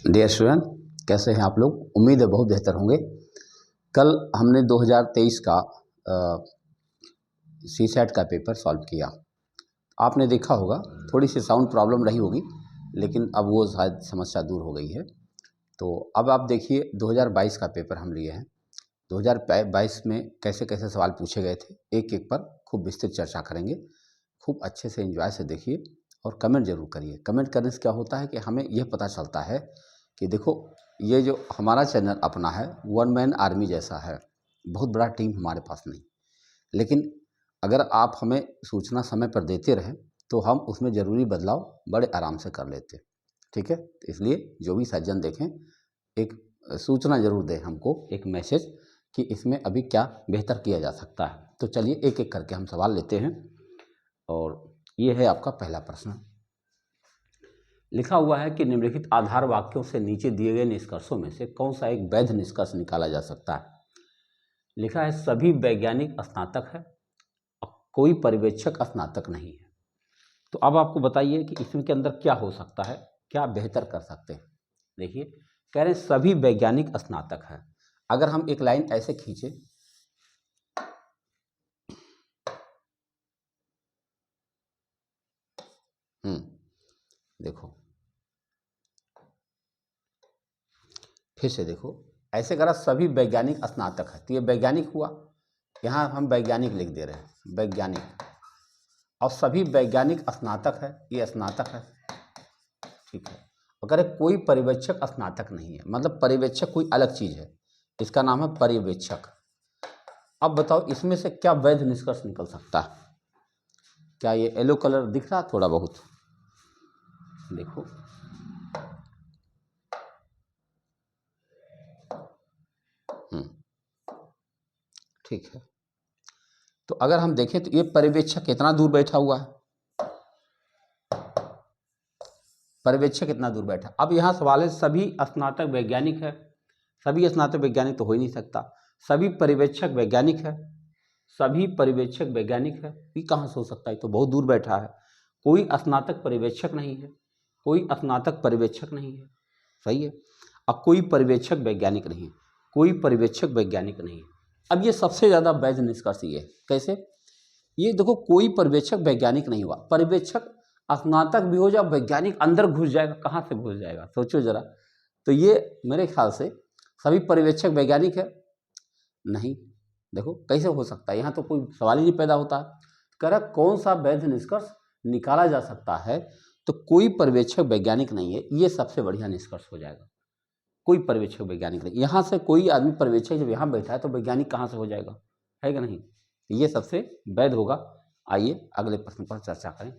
Dear student, कैसे हैं आप लोग? उम्मीद है बहुत बेहतर होंगे। कल हमने 2023 का सीसेट का पेपर सॉल्व किया। आपने देखा होगा थोड़ी सी साउंड प्रॉब्लम रही होगी, लेकिन अब वो शायद समस्या दूर हो गई है। तो अब आप देखिए 2022 का पेपर हम लिए हैं। 2022 में कैसे कैसे सवाल पूछे गए थे, एक एक पर खूब विस्तृत चर्चा करेंगे। खूब अच्छे से एंजॉय से देखिए और कमेंट जरूर करिए। कमेंट करने से क्या होता है कि हमें यह पता चलता है कि देखो, ये जो हमारा चैनल अपना है, वन मैन आर्मी जैसा है। बहुत बड़ा टीम हमारे पास नहीं, लेकिन अगर आप हमें सूचना समय पर देते रहें तो हम उसमें ज़रूरी बदलाव बड़े आराम से कर लेते। ठीक है, तो इसलिए जो भी सज्जन देखें, एक सूचना ज़रूर दें हमको, एक मैसेज कि इसमें अभी क्या बेहतर किया जा सकता है। तो चलिए एक एक करके हम सवाल लेते हैं। और ये है आपका पहला प्रश्न। लिखा हुआ है कि निम्नलिखित आधार वाक्यों से नीचे दिए गए निष्कर्षों में से कौन सा एक वैध निष्कर्ष निकाला जा सकता है। लिखा है सभी वैज्ञानिक स्नातक है और कोई पर्यवेक्षक स्नातक नहीं है। तो अब आपको बताइए कि इसमें के अंदर क्या हो सकता है, क्या बेहतर कर सकते हैं। देखिए, कह रहे हैं सभी वैज्ञानिक स्नातक है। अगर हम एक लाइन ऐसे खींचे, देखो, फिर से देखो, ऐसे करा सभी वैज्ञानिक स्नातक है, तो ये वैज्ञानिक हुआ। यहाँ हम वैज्ञानिक लिख दे रहे हैं, वैज्ञानिक, और सभी वैज्ञानिक स्नातक है, ये स्नातक है। ठीक है, अगर कोई पर्यवेक्षक स्नातक नहीं है, मतलब पर्यवेक्षक कोई अलग चीज है, इसका नाम है पर्यवेक्षक। अब बताओ इसमें से क्या वैध निष्कर्ष निकल सकता है। क्या ये येलो कलर दिख रहा थोड़ा बहुत? देखो, ठीक है। तो अगर हम देखें तो ये पर्यवेक्षक कितना दूर बैठा हुआ है, पर्यवेक्षक कितना दूर बैठा। अब यहाँ सवाल है सभी स्नातक वैज्ञानिक है। सभी स्नातक वैज्ञानिक तो हो ही नहीं सकता। सभी पर्यवेक्षक वैज्ञानिक है, सभी पर्यवेक्षक वैज्ञानिक है, ये कहाँ से हो सकता है? तो बहुत दूर बैठा है। कोई स्नातक पर्यवेक्षक नहीं है, कोई स्नातक पर्यवेक्षक नहीं है, सही है। अब कोई पर्यवेक्षक वैज्ञानिक नहीं है, कोई पर्यवेक्षक वैज्ञानिक नहीं है। अब ये सबसे ज्यादा वैध निष्कर्ष ये है। कैसे? ये देखो, कोई पर्यवेक्षक वैज्ञानिक नहीं हुआ। पर्यवेक्षक स्नातक भी हो जाए, वैज्ञानिक अंदर घुस जाएगा, कहाँ से घुस जाएगा, सोचो जरा। तो ये मेरे ख्याल से सभी पर्यवेक्षक वैज्ञानिक है नहीं। देखो कैसे हो सकता है, यहाँ तो कोई सवाल ही नहीं पैदा होता। कह रहा कौन सा वैध निष्कर्ष निकाला जा सकता है, तो कोई पर्यवेक्षक वैज्ञानिक नहीं है, ये सबसे बढ़िया निष्कर्ष हो जाएगा। कोई पर्यवेक्षक वैज्ञानिक नहीं, यहाँ से कोई आदमी पर्यवेक्षक जब यहाँ बैठा है तो वैज्ञानिक कहाँ से हो जाएगा, है कि नहीं? ये सबसे वैध होगा। आइए अगले प्रश्न पर चर्चा करें।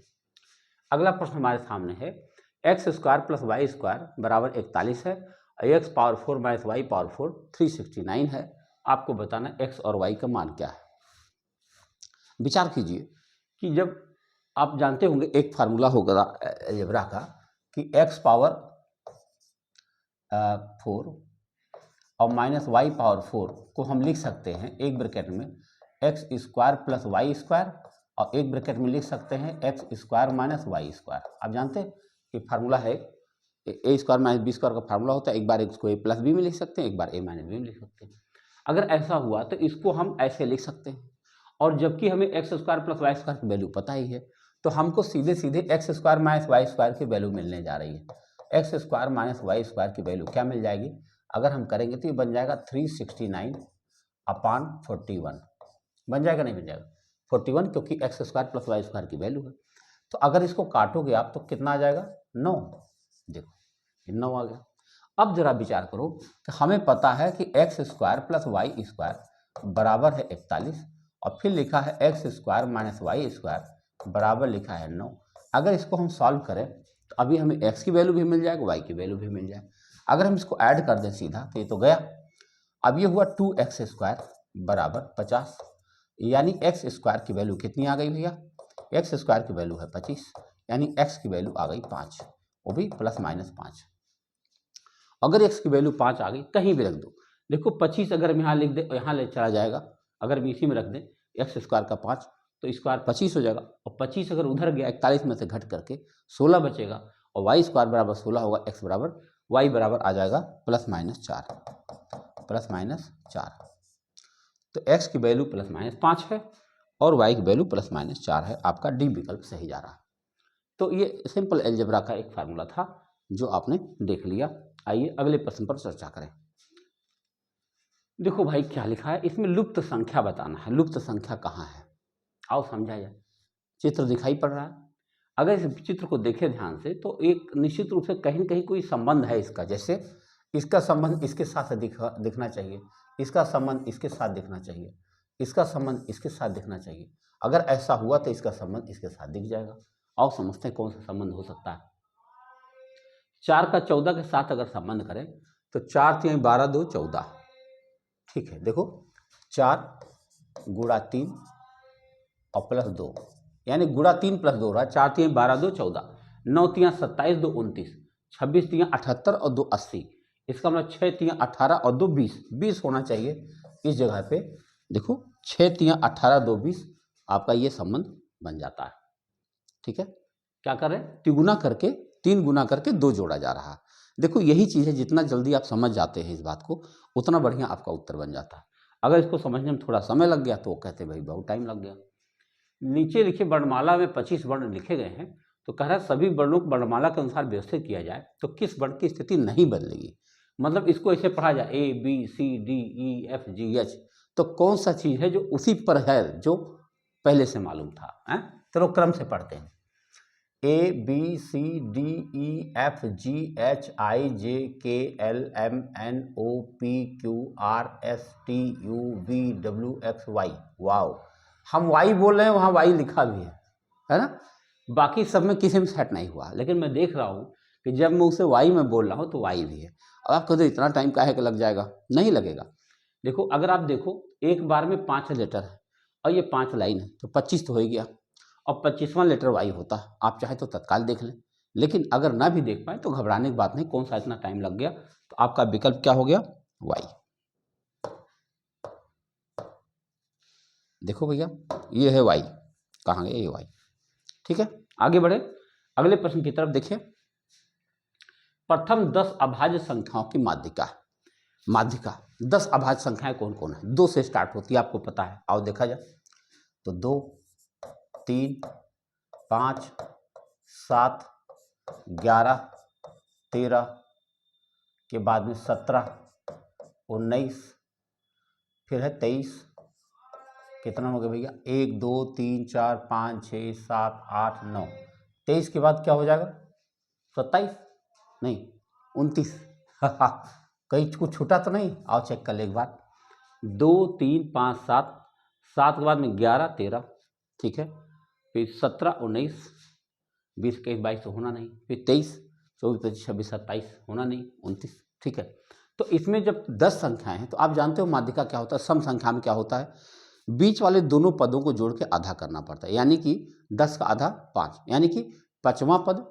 अगला प्रश्न हमारे सामने है, X square plus Y square बराबर 41 है, X power 4 minus Y power 4 369 है। आपको बताना एक्स और वाई का मान क्या है। विचार कीजिए कि जब आप जानते होंगे एक फार्मूला होगा अलजेब्रा का कि एक्स पावर 4 और माइनस वाई पावर 4 को हम लिख सकते हैं एक ब्रैकेट में X square plus Y square, और एक ब्रैकेट में लिख सकते हैं X square minus Y square. आप जानते हैं कि फार्मूला है A square minus B square का फार्मूला होता है। एक बार इसको ए प्लस बी में लिख सकते हैं, एक बार ए माइनस बी में लिख सकते हैं। अगर ऐसा हुआ तो इसको हम ऐसे लिख सकते हैं, और जबकि हमें X square plus Y square की वैल्यू पता ही है, तो हमको सीधे सीधे X square minus Y square की वैल्यू मिलने जा रही है। X square minus Y square की वैल्यू क्या मिल जाएगी? अगर हम करेंगे तो ये बन जाएगा 369/41 बन जाएगा, नहीं बन जाएगा 41, क्योंकि X square plus Y square की वैल्यू है। तो अगर इसको काटोगे आप तो कितना आ जाएगा? 9। देखो 9 आ गया। अब जरा विचार करो कि हमें पता है कि X square plus Y square बराबर है 41, और फिर लिखा है X square minus Y square बराबर लिखा है 9। अगर इसको हम सॉल्व करें तो अभी हमें एक्स की वैल्यू भी मिल जाएगा, वाई की वैल्यू भी मिल जाएगा। अगर हम इसको ऐड कर दें सीधा तो ये तो गया। अब ये हुआ 2x स्क्वायर बराबर 50, यानी एक्स स्क्वायर की वैल्यू कितनी आ गई भैया? एक्स स्क्वायर की वैल्यू है 25, यानी एक्स की वैल्यू आ गई 5, वो भी प्लस माइनस 5। अगर एक्स की वैल्यू 5 आ गई, कहीं भी रख दो। देखो 25 अगर हम यहाँ लिख दें, यहाँ ले चला जाएगा। अगर हम इसी में रख दें एक्स स्क्वायर का 5 तो स्क्वायर 25 हो जाएगा, और 25 अगर उधर गया 41 में से घट करके 16 बचेगा, और वाई स्क्वायर बराबर 16 होगा, एक्स बराबर y बराबर आ जाएगा +-4, +-4। तो x की वैल्यू +-5 है और y की वैल्यू +-4 है। आपका डी विकल्प सही जा रहा है। तो ये सिंपल अलजेब्रा का एक फार्मूला था जो आपने देख लिया। आइए अगले प्रश्न पर चर्चा करें। देखो भाई क्या लिखा है इसमें, लुप्त संख्या बताना है। लुप्त संख्या कहाँ है, आओ समझा जाए। चित्र दिखाई पड़ रहा है, अगर इस चित्र को देखें ध्यान से तो एक निश्चित रूप से कहीं न कहीं कोई संबंध है इसका। जैसे इसका संबंध इसके साथ दिखना चाहिए, इसका संबंध इसके साथ दिखना चाहिए, इसका संबंध इसके साथ दिखना चाहिए। अगर ऐसा हुआ तो इसका संबंध इसके साथ दिख जाएगा। आओ समझते हैं कौन सा संबंध हो सकता है। 4 का 14 के साथ अगर संबंध करें तो 4 3 12 2 14। ठीक है, देखो 4 गुणा 3 और +2, यानी गुणा 3 +2 रहा। 4 3 12 2 14, 9 3 27 2 29, 26 3 78 और 2 80। इसका मतलब 6 3 18 और 2 20, 20 होना चाहिए इस जगह पे। देखो 6 3 18 2 20 आपका ये संबंध बन जाता है। ठीक है, क्या कर रहे हैं, तिगुना करके 3 गुना करके 2 जोड़ा जा रहा है। देखो यही चीज़ है, जितना जल्दी आप समझ जाते हैं इस बात को उतना बढ़िया आपका उत्तर बन जाता है। अगर इसको समझने में थोड़ा समय लग गया तो वो कहते भाई बहुत टाइम लग गया। नीचे लिखे वर्णमाला में 25 वर्ण लिखे गए हैं, तो कह रहा है सभी वर्णों को वर्णमाला के अनुसार व्यवस्थित किया जाए तो किस वर्ण की स्थिति नहीं बदलेगी। मतलब इसको ऐसे पढ़ा जाए A B C D E F G H, तो कौन सा चीज़ है जो उसी पर है जो पहले से मालूम था। चलो क्रम से पढ़ते हैं। A B C D E F G H I J K L M N O P Q R S T U V W X Y। Wow, हम y बोल रहे हैं वहाँ y लिखा भी है ना। बाकी सब में किसी में सेट नहीं हुआ, लेकिन मैं देख रहा हूँ कि जब मैं उसे y में बोल रहा हूँ तो y भी है। अब आप कहते इतना टाइम काहे का लग जाएगा, नहीं लगेगा। देखो अगर आप देखो एक बार में 5 लेटर है और ये 5 लाइन है तो 25 तो हो ही गया, और 25वां लेटर वाई होता है। आप चाहे तो तत्काल देख लें, लेकिन अगर ना भी देख पाए तो घबराने की बात नहीं, कौन सा इतना टाइम लग गया। तो आपका विकल्प क्या हो गया, वाई। देखो भैया ये है वाई, कहाँ गया ये वाई। ठीक है, आगे बढ़े अगले प्रश्न की तरफ। देखिए प्रथम 10 अभाज्य संख्याओं की माध्यिका। माध्यिका 10 अभाज्य संख्याएं कौन कौन है, 2 से स्टार्ट होती है, आपको पता है। आओ देखा जाए तो 2 3 5 7 11 13 के बाद में 17 19 फिर है 23। कितना हो गया भैया, 1 2 3 4 5 6 7 8 9। 23 के बाद क्या हो जाएगा, 27 नहीं 29। कहीं कुछ छूटा तो नहीं, आओ चेक कर ले एक बार। 2 3 5 7, 7 के बाद में 11 13, ठीक है, फिर 17 19 20 21 22 तो होना नहीं, फिर 23 24 25 26 27 होना नहीं, 29। ठीक है, तो इसमें जब 10 संख्याएं हैं तो आप जानते हो माध्यिका क्या होता है। सम संख्या में क्या होता है, बीच वाले दोनों पदों को जोड़ के आधा करना पड़ता है, यानी कि 10 का आधा 5, यानी कि 5वां पद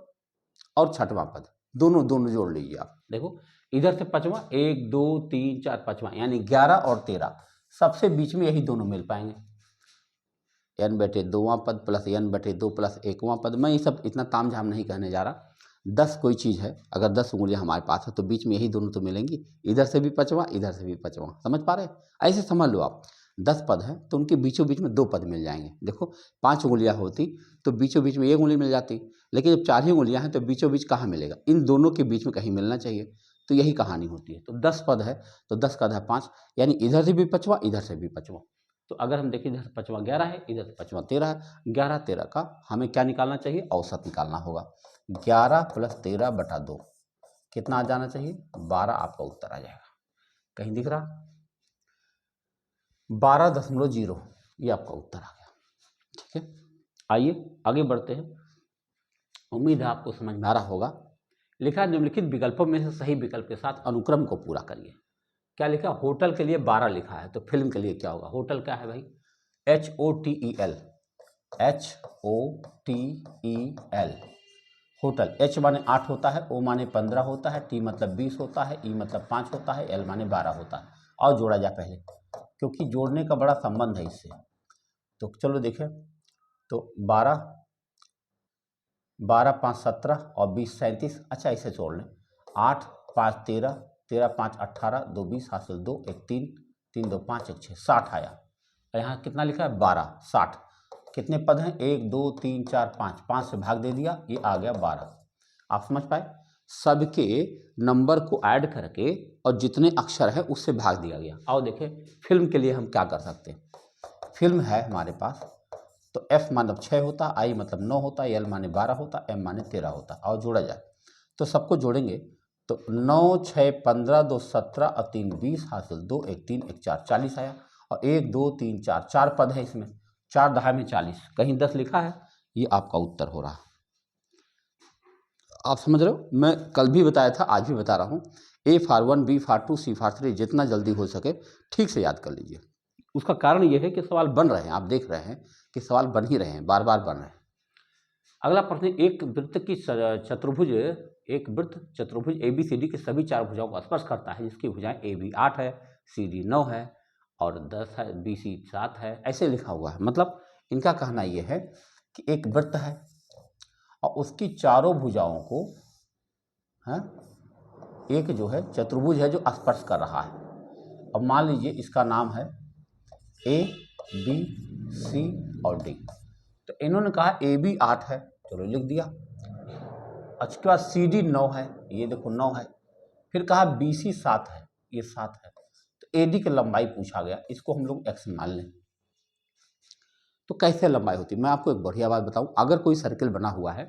और 6वां पद दोनों जोड़ लीजिए आप। देखो इधर से 5वां 1 2 3 4 5वां, यानी 11 और 13 सबसे बीच में यही दोनों मिल पाएंगे। n/2वां पद प्लस n/2 प्लस 1वां पद। मैं ये सब इतना ताम झाम नहीं कहने जा रहा। 10 कोई चीज़ है, अगर 10 उंगलियां हमारे पास है तो बीच में यही दोनों तो मिलेंगी, इधर से भी 5वां इधर से भी 5वां। समझ पा रहे, ऐसे समझ लो आप। 10 पद है तो उनके बीचों बीच में 2 पद मिल जाएंगे। देखो 5 उंगलियां होती तो बीचों बीच में 1 उंगली मिल जाती, लेकिन जब 4 ही उंगलियां हैं तो बीचों बीच कहाँ मिलेगा, इन दोनों के बीच में कहीं मिलना चाहिए। तो यही कहानी होती है। तो 10 पद है तो 10 का आधा 5, यानी इधर से भी 5वां इधर से भी 5वां। तो अगर हम देखें इधर से 5वां 11 है, इधर से 5वां 13 है। 11 13 का हमें क्या निकालना चाहिए, औसत निकालना होगा। 11 + 13/2 कितना आ जाना चाहिए, 12 आपका उत्तर आ जाएगा। कहीं दिख रहा, 12.0, ये आपका उत्तर आ गया। ठीक है, आइए आगे बढ़ते हैं। उम्मीद है आपको समझ में आ रहा होगा। लिखा निम्नलिखित विकल्पों में से सही विकल्प के साथ अनुक्रम को पूरा करिए। क्या लिखा, होटल के लिए 12 लिखा है, तो फिल्म के लिए क्या होगा, होटल क्या है भाई, HOTEL, HOTEL होटल। H माने 8 होता है, O माने 15 होता है, T मतलब 20 होता है, E मतलब 5 होता है, L माने 12 होता है। और जोड़ा जाए पहले, क्योंकि जोड़ने का बड़ा संबंध है इससे। तो चलो देखें, तो 12 5 17 और 20 37। अच्छा इसे जोड़ लें, 8 5 13, 13 5 18, 2 20, हासिल 2, 1 3, 3 2 5 1 6, 60 आया। और यहाँ कितना लिखा है 12, 60। कितने पद हैं 1 2 3 4 5, 5 से भाग दे दिया, ये आ गया 12। आप समझ पाए, सबके नंबर को ऐड करके और जितने अक्षर है उससे भाग दिया गया। आओ देखें फिल्म के लिए हम क्या कर सकते हैं। फिल्म है हमारे पास, तो F मतलब 6 होता, I मतलब 9 होता, L माने 12 होता, M माने 13 होता। और जोड़ा जाए तो सबको जोड़ेंगे तो 9 6 15 2 17 और 3 20, हासिल 2 1 3 1 4, 40 आया। और 1 2 3 4, 4 पद है इसमें, 4 दहा में 40, कहीं 10 लिखा है, ये आपका उत्तर हो रहा। आप समझ रहे हो, मैं कल भी बताया था, आज भी बता रहा हूँ। A for 1, B for 2, C for 3, जितना जल्दी हो सके ठीक से याद कर लीजिए। उसका कारण यह है कि सवाल बन रहे हैं, आप देख रहे हैं कि सवाल बन ही रहे हैं, बार बार बन रहे हैं। अगला प्रश्न, एक वृत्त की चतुर्भुज, एक वृत्त चतुर्भुज ABCD के सभी 4 भुजाओं को स्पर्श करता है, जिसकी भुजाएं AB 8 है, CD 9 है और 10 है, BC 7 है, ऐसे लिखा हुआ है। मतलब इनका कहना यह है कि एक वृत्त है और उसकी चारों भुजाओं को है एक जो है चतुर्भुज है जो स्पर्श कर रहा है। अब मान लीजिए इसका नाम है A B C और D, तो इन्होंने कहा AB 8 है, चलो लिख दिया। उसके बाद CD 9 है, ये देखो 9 है। फिर कहा BC 7 है, ये 7 है। तो AD की लंबाई पूछा गया, इसको हम लोग x मान लें। तो कैसे लंबाई होती है, मैं आपको एक बढ़िया बात बताऊं। अगर कोई सर्किल बना हुआ है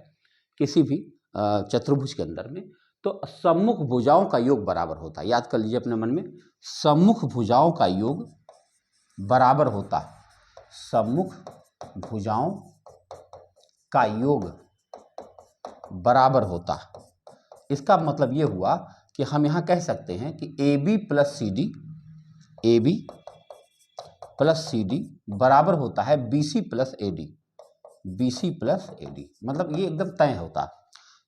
किसी भी चतुर्भुज के अंदर में, तो सम्मुख भुजाओं का योग बराबर होता है। याद कर लीजिए अपने मन में, सम्मुख भुजाओं का योग बराबर होता है, सम्मुख भुजाओं का योग बराबर होता है। इसका मतलब ये हुआ कि हम यहाँ कह सकते हैं कि AB प्लस CD बराबर होता है BC plus AD, BC plus AD, मतलब ये एकदम तय होता है।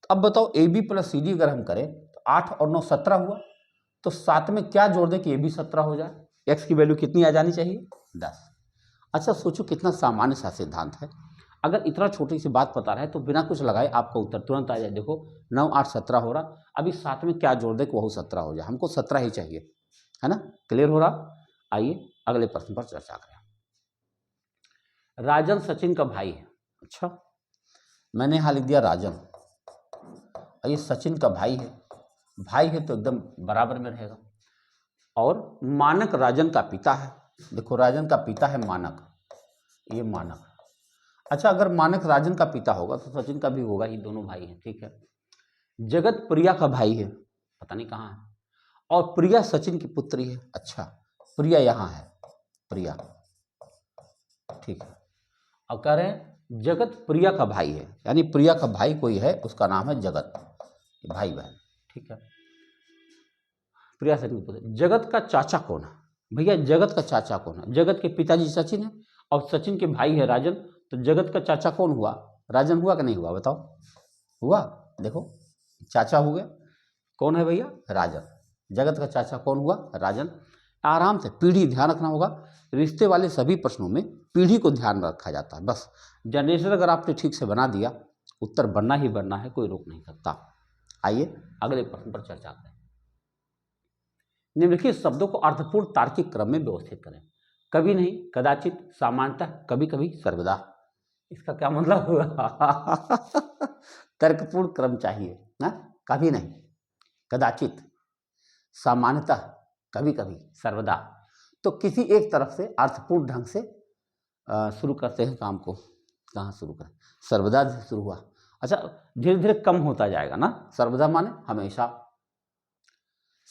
तो अब बताओ AB प्लस CD अगर हम करें तो 8 और 9 17 हुआ, तो 7 में क्या जोड़ दें कि AB 17 हो जाए। x की वैल्यू कितनी आ जानी चाहिए 10। अच्छा सोचो कितना सामान्य सा सिद्धांत है। अगर इतना छोटी सी बात पता रहे तो बिना कुछ लगाए आपका उत्तर तुरंत आ जाए। देखो 9 8 17 हो रहा, अभी 7 में क्या जोड़ दे कि वह 17 हो जाए, हमको 17 ही चाहिए, है ना। क्लियर हो रहा। आइए अगले प्रश्न पर चर्चा करें। राजन सचिन का भाई है। अच्छा, मैंने यहां लिख दिया राजन, और ये सचिन का भाई है। भाई है तो एकदम बराबर में रहेगा। और मानक राजन का पिता है। देखो राजन का पिता है मानक, ये मानक। अच्छा, अगर मानक राजन का पिता होगा तो सचिन का भी होगा ही, दोनों भाई हैं, ठीक है। जगत प्रिया का भाई है, पता नहीं कहाँ है। और प्रिया सचिन की पुत्री है। अच्छा, प्रिया यहाँ है, प्रिया, ठीक है। और कह रहे हैं जगत प्रिया का भाई है, यानी प्रिया का भाई कोई है, उसका नाम है जगत, भाई बहन, ठीक है। प्रिया सचिन की पुत्री। जगत का चाचा कौन है भैया, जगत का चाचा कौन है। जगत के पिताजी सचिन है और सचिन के भाई है राजन, तो जगत का चाचा कौन हुआ, राजन हुआ कि नहीं हुआ, बताओ। हुआ, देखो चाचा हो गया, कौन है भैया, राजन। जगत का चाचा कौन हुआ, राजन। आराम से पीढ़ी ध्यान रखना होगा, रिश्ते वाले सभी प्रश्नों में पीढ़ी को ध्यान में रखा जाता है। बस जनरेशन अगर आपने ठीक से बना दिया, उत्तर बनना ही बनना है, कोई रोक नहीं सकता। आइए अगले प्रश्न पर चर्चा करें। निम्नलिखित शब्दों को अर्थपूर्ण तार्किक क्रम में व्यवस्थित करें। कभी नहीं, कदाचित, सामान्यतः, कभी कभी, सर्वदा। इसका क्या मतलब हुआ तर्कपूर्ण क्रम चाहिए ना। कभी नहीं, कदाचित, सामान्यतः, कभी कभी, सर्वदा। तो किसी एक तरफ से अर्थपूर्ण ढंग से शुरू करते हैं काम को। कहाँ शुरू करें, सर्वदा से शुरू हुआ। अच्छा, धीरे धीरे कम होता जाएगा ना। सर्वदा माने हमेशा,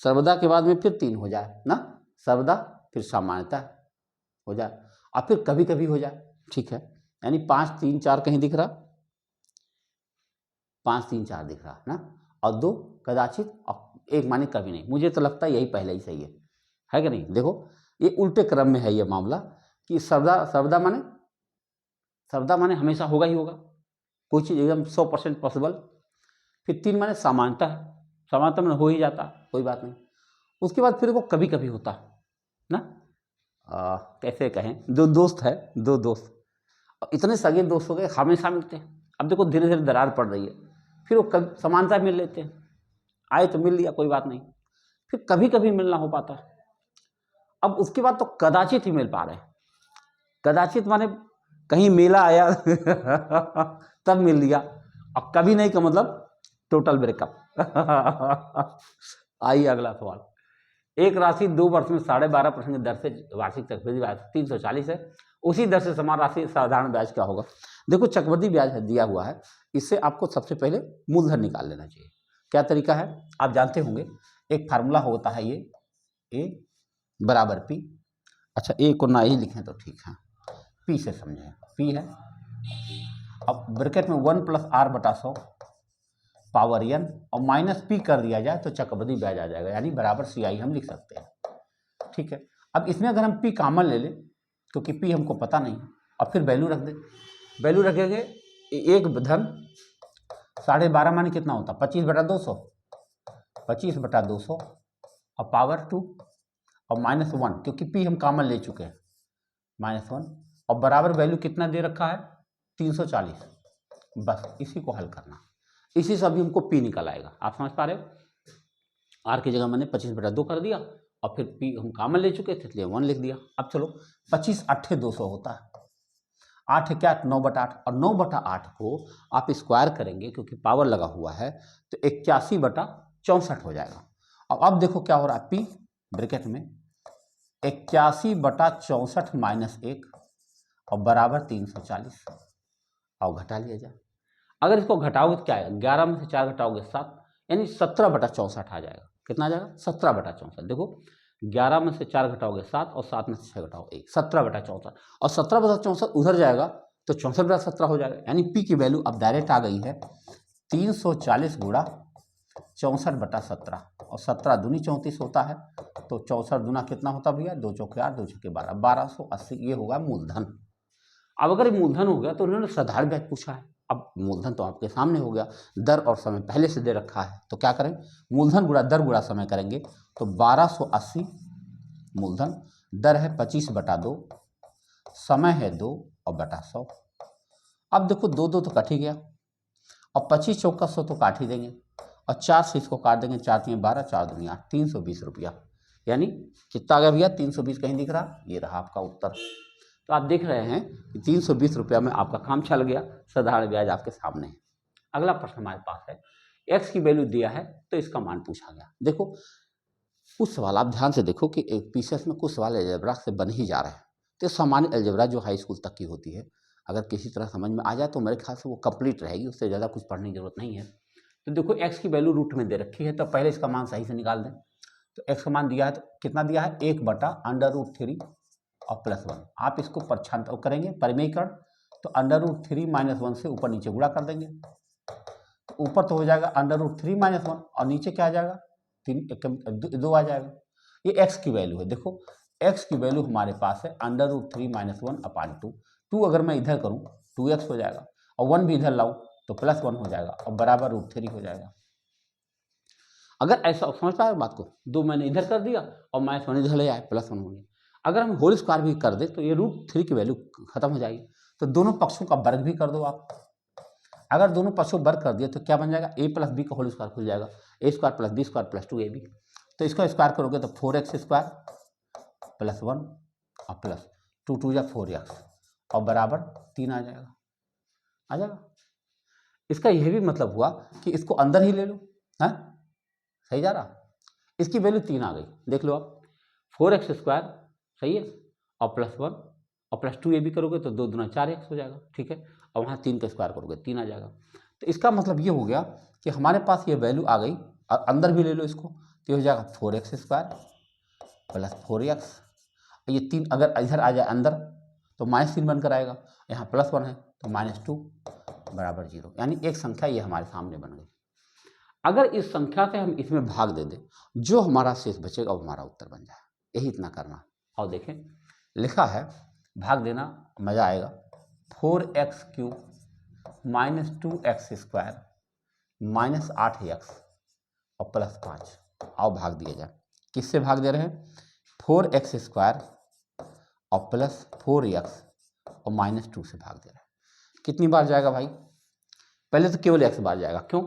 सर्वदा के बाद में फिर 3 हो जाए ना, सर्वदा, फिर सामान्यतः हो जाए, और फिर कभी कभी हो जाए, ठीक है। यानी 5 3 4 कहीं दिख रहा, 5 3 4 दिख रहा ना, और 2 कदाचित, और 1 माने कभी नहीं। मुझे तो लगता है यही पहले ही सही है कि नहीं। देखो ये उल्टे क्रम में है ये मामला, कि सर्वदा माने हमेशा होगा ही होगा, कोई चीज़ एकदम 100% पॉसिबल। फिर 3 माने सामान्यतः में हो ही जाता, कोई बात नहीं। उसके बाद फिर वो कभी कभी होता ना। कैसे कहें, दो दोस्त है, दो दोस्त, इतने सगे दोस्त हो गए, हमेशा मिलते हैं। अब देखो धीरे धीरे दरार पड़ रही है, फिर वो कभी समानता मिल लेते हैं। आए तो मिल लिया, कोई बात नहीं। फिर कभी कभी मिलना हो पाता है। अब उसके बाद तो कदाचित ही मिल पा रहे हैं। कदाचित माने कहीं मेला आया तब मिल लिया, और कभी नहीं का मतलब टोटल ब्रेकअप। आइए अगला सवाल। एक राशि 2 वर्ष में 12.5% की दर से वार्षिक चक्रवृद्धि ब्याज 340 है, उसी दर से समान राशि साधारण ब्याज क्या होगा? देखो चक्रवृद्धि ब्याज दिया हुआ है, इससे आपको सबसे पहले मूलधन निकाल लेना चाहिए। क्या तरीका है आप जानते होंगे, एक फार्मूला होता है, ये ए बराबर पी। अच्छा ए को ना ही लिखें तो ठीक है, पी से समझें, पी है। अब ब्रैकेट में 1 + r/100 पावर n और माइनस पी कर दिया जाए तो चक्रवृद्धि ब्याज आ जाएगा, यानी बराबर CI हम लिख सकते हैं। ठीक है, अब इसमें अगर हम पी कॉमन ले लें, क्योंकि पी हमको पता नहीं, और फिर वैल्यू रख दें। वैल्यू रखेंगे, एक धन 12.5 माने कितना होता है 25/200, 25/200 और पावर 2 और -1, क्योंकि पी हम कॉमन ले चुके हैं, -1 और बराबर वैल्यू कितना दे रखा है 340। बस इसी को हल करना, इसी से अभी हमको पी निकल आएगा। आप समझ पा रहे हो? आर की जगह मैंने 25/2 कर दिया और फिर पी हम कॉमन ले चुके थे इसलिए 1 लिख दिया। अब चलो 25 8 200 होता है, 8 क्या 9/8, और 9/8 को आप स्क्वायर करेंगे क्योंकि पावर लगा हुआ है तो 81/64 हो जाएगा। अब देखो क्या हो रहा है, पी ब्रैकेट में 81/64 -1 और बराबर 340 और घटा लिया जाए। अगर इसको घटाओगे तो क्या आएगा, 11 में से 4 घटाओगे 7, यानी 17/64 आ जाएगा। कितना आ जाएगा 17/64। देखो 11 में से 4 घटाओगे 7 और 7 में से 6 घटाओ 1, 17/64 और 17/64 उधर जाएगा तो 64/17 हो जाएगा। यानी पी की वैल्यू अब डायरेक्ट आ गई है 340 गुणा 64/17 और 17 दूनी 34 होता है, तो 64 दूना कितना होता भैया 2 चौके 8 2 छक्के 12, 1280। ये होगा मूलधन। अब अगर मूलधन हो गया तो उन्होंने साधारण ब्याज पूछा है। अब मूलधन तो आपके सामने हो गया, दर और समय पहले से दे रखा है, तो क्या करें, मूलधन गुणा दर गुणा समय करेंगे तो 1280 मूलधन, दर है 25/2, समय है 2 और बटा 100। अब देखो 2 2 तो कट ही गया और 25 चौका 100 तो काट ही देंगे और 4 से इसको काट देंगे, 4 3 12 4 दूनी 8, 320 रुपया। यानी कितना आ गया भैया 320, कहीं दिख रहा, ये रहा आपका उत्तर। तो आप देख रहे हैं कि 320 रुपया में आपका काम चल गया, साधारण ब्याज आपके सामने है। अगला प्रश्न हमारे पास है, एक्स की वैल्यू दिया है तो इसका मान पूछा गया। देखो कुछ सवाल आप ध्यान से देखो कि एक पीसीएस में कुछ सवाल अलजेब्रा से बन ही जा रहे हैं, तो सामान्य अलजेब्रा जो हाई स्कूल तक की होती है, अगर किसी तरह समझ में आ जाए तो मेरे ख्याल से वो कंप्लीट रहेगी, उससे ज़्यादा कुछ पढ़ने की जरूरत नहीं है। तो देखो एक्स की वैल्यू रूट में दे रखी है, तो पहले इसका मान सही से निकाल दें। तो एक्स का मान दिया है तो कितना दिया है 1/√3 और +1। आप इसको प्रच्छांतर करेंगे परिमेयकरण, तो √3 - 1 से ऊपर नीचे गुणा कर देंगे, तो ऊपर तो हो जाएगा √3 - 1 और नीचे क्या आ जाएगा 2 आ जाएगा। ये एक्स की वैल्यू है। देखो एक्स की वैल्यू हमारे पास है √3 - 1/2। 2 अगर मैं इधर करूँ 2x हो जाएगा और 1 भी इधर लाऊं तो +1 हो जाएगा और बराबर √3 हो जाएगा। अगर ऐसा समझ पाए बात को, 2 मैंने इधर कर दिया और -1 इधर ले आए, +1 हो गया। अगर हम होल स्क्वायर भी कर दे तो ये √3 की वैल्यू खत्म हो जाएगी। तो दोनों पक्षों का वर्ग भी कर दो आप। अगर दोनों पक्षों वर्ग कर दिए तो क्या बन जाएगा a + b का होल स्क्वायर खुल जाएगा, a² + b² + 2ab। तो इसका स्क्वायर करोगे तो 4x² +1 और प्लस 2 2 या 4x और बराबर 3 आ जाएगा। इसका यह भी मतलब हुआ कि इसको अंदर ही ले लो, है सही जा रहा। इसकी वैल्यू 3 आ गई, देख लो आप 4x² सही है और +1 और +2ab करोगे तो 2 दूना 4x हो जाएगा, ठीक है, और वहाँ 3 का स्क्वायर करोगे 3 आ जाएगा। तो इसका मतलब ये हो गया कि हमारे पास ये वैल्यू आ गई और अंदर भी ले लो इसको तो हो जाएगा 4x² + 4x। ये 3 अगर इधर आ जाए अंदर तो -3 बनकर आएगा, यहाँ +1 है तो -2 बराबर 0, यानी एक संख्या ये हमारे सामने बन गई। अगर इस संख्या से हम इसमें भाग दे दें, जो हमारा शेष बचेगा वो हमारा उत्तर बन जाए, यही इतना करना। और देखें लिखा है भाग देना मजा आएगा, 4x³ -2x² -8x और +5 आओ भाग दिया जाए। किससे भाग दे रहे हैं 4x² और +4x और -2 से भाग दे रहे हैं। कितनी बार जाएगा भाई, पहले तो केवल x बार जाएगा, क्यों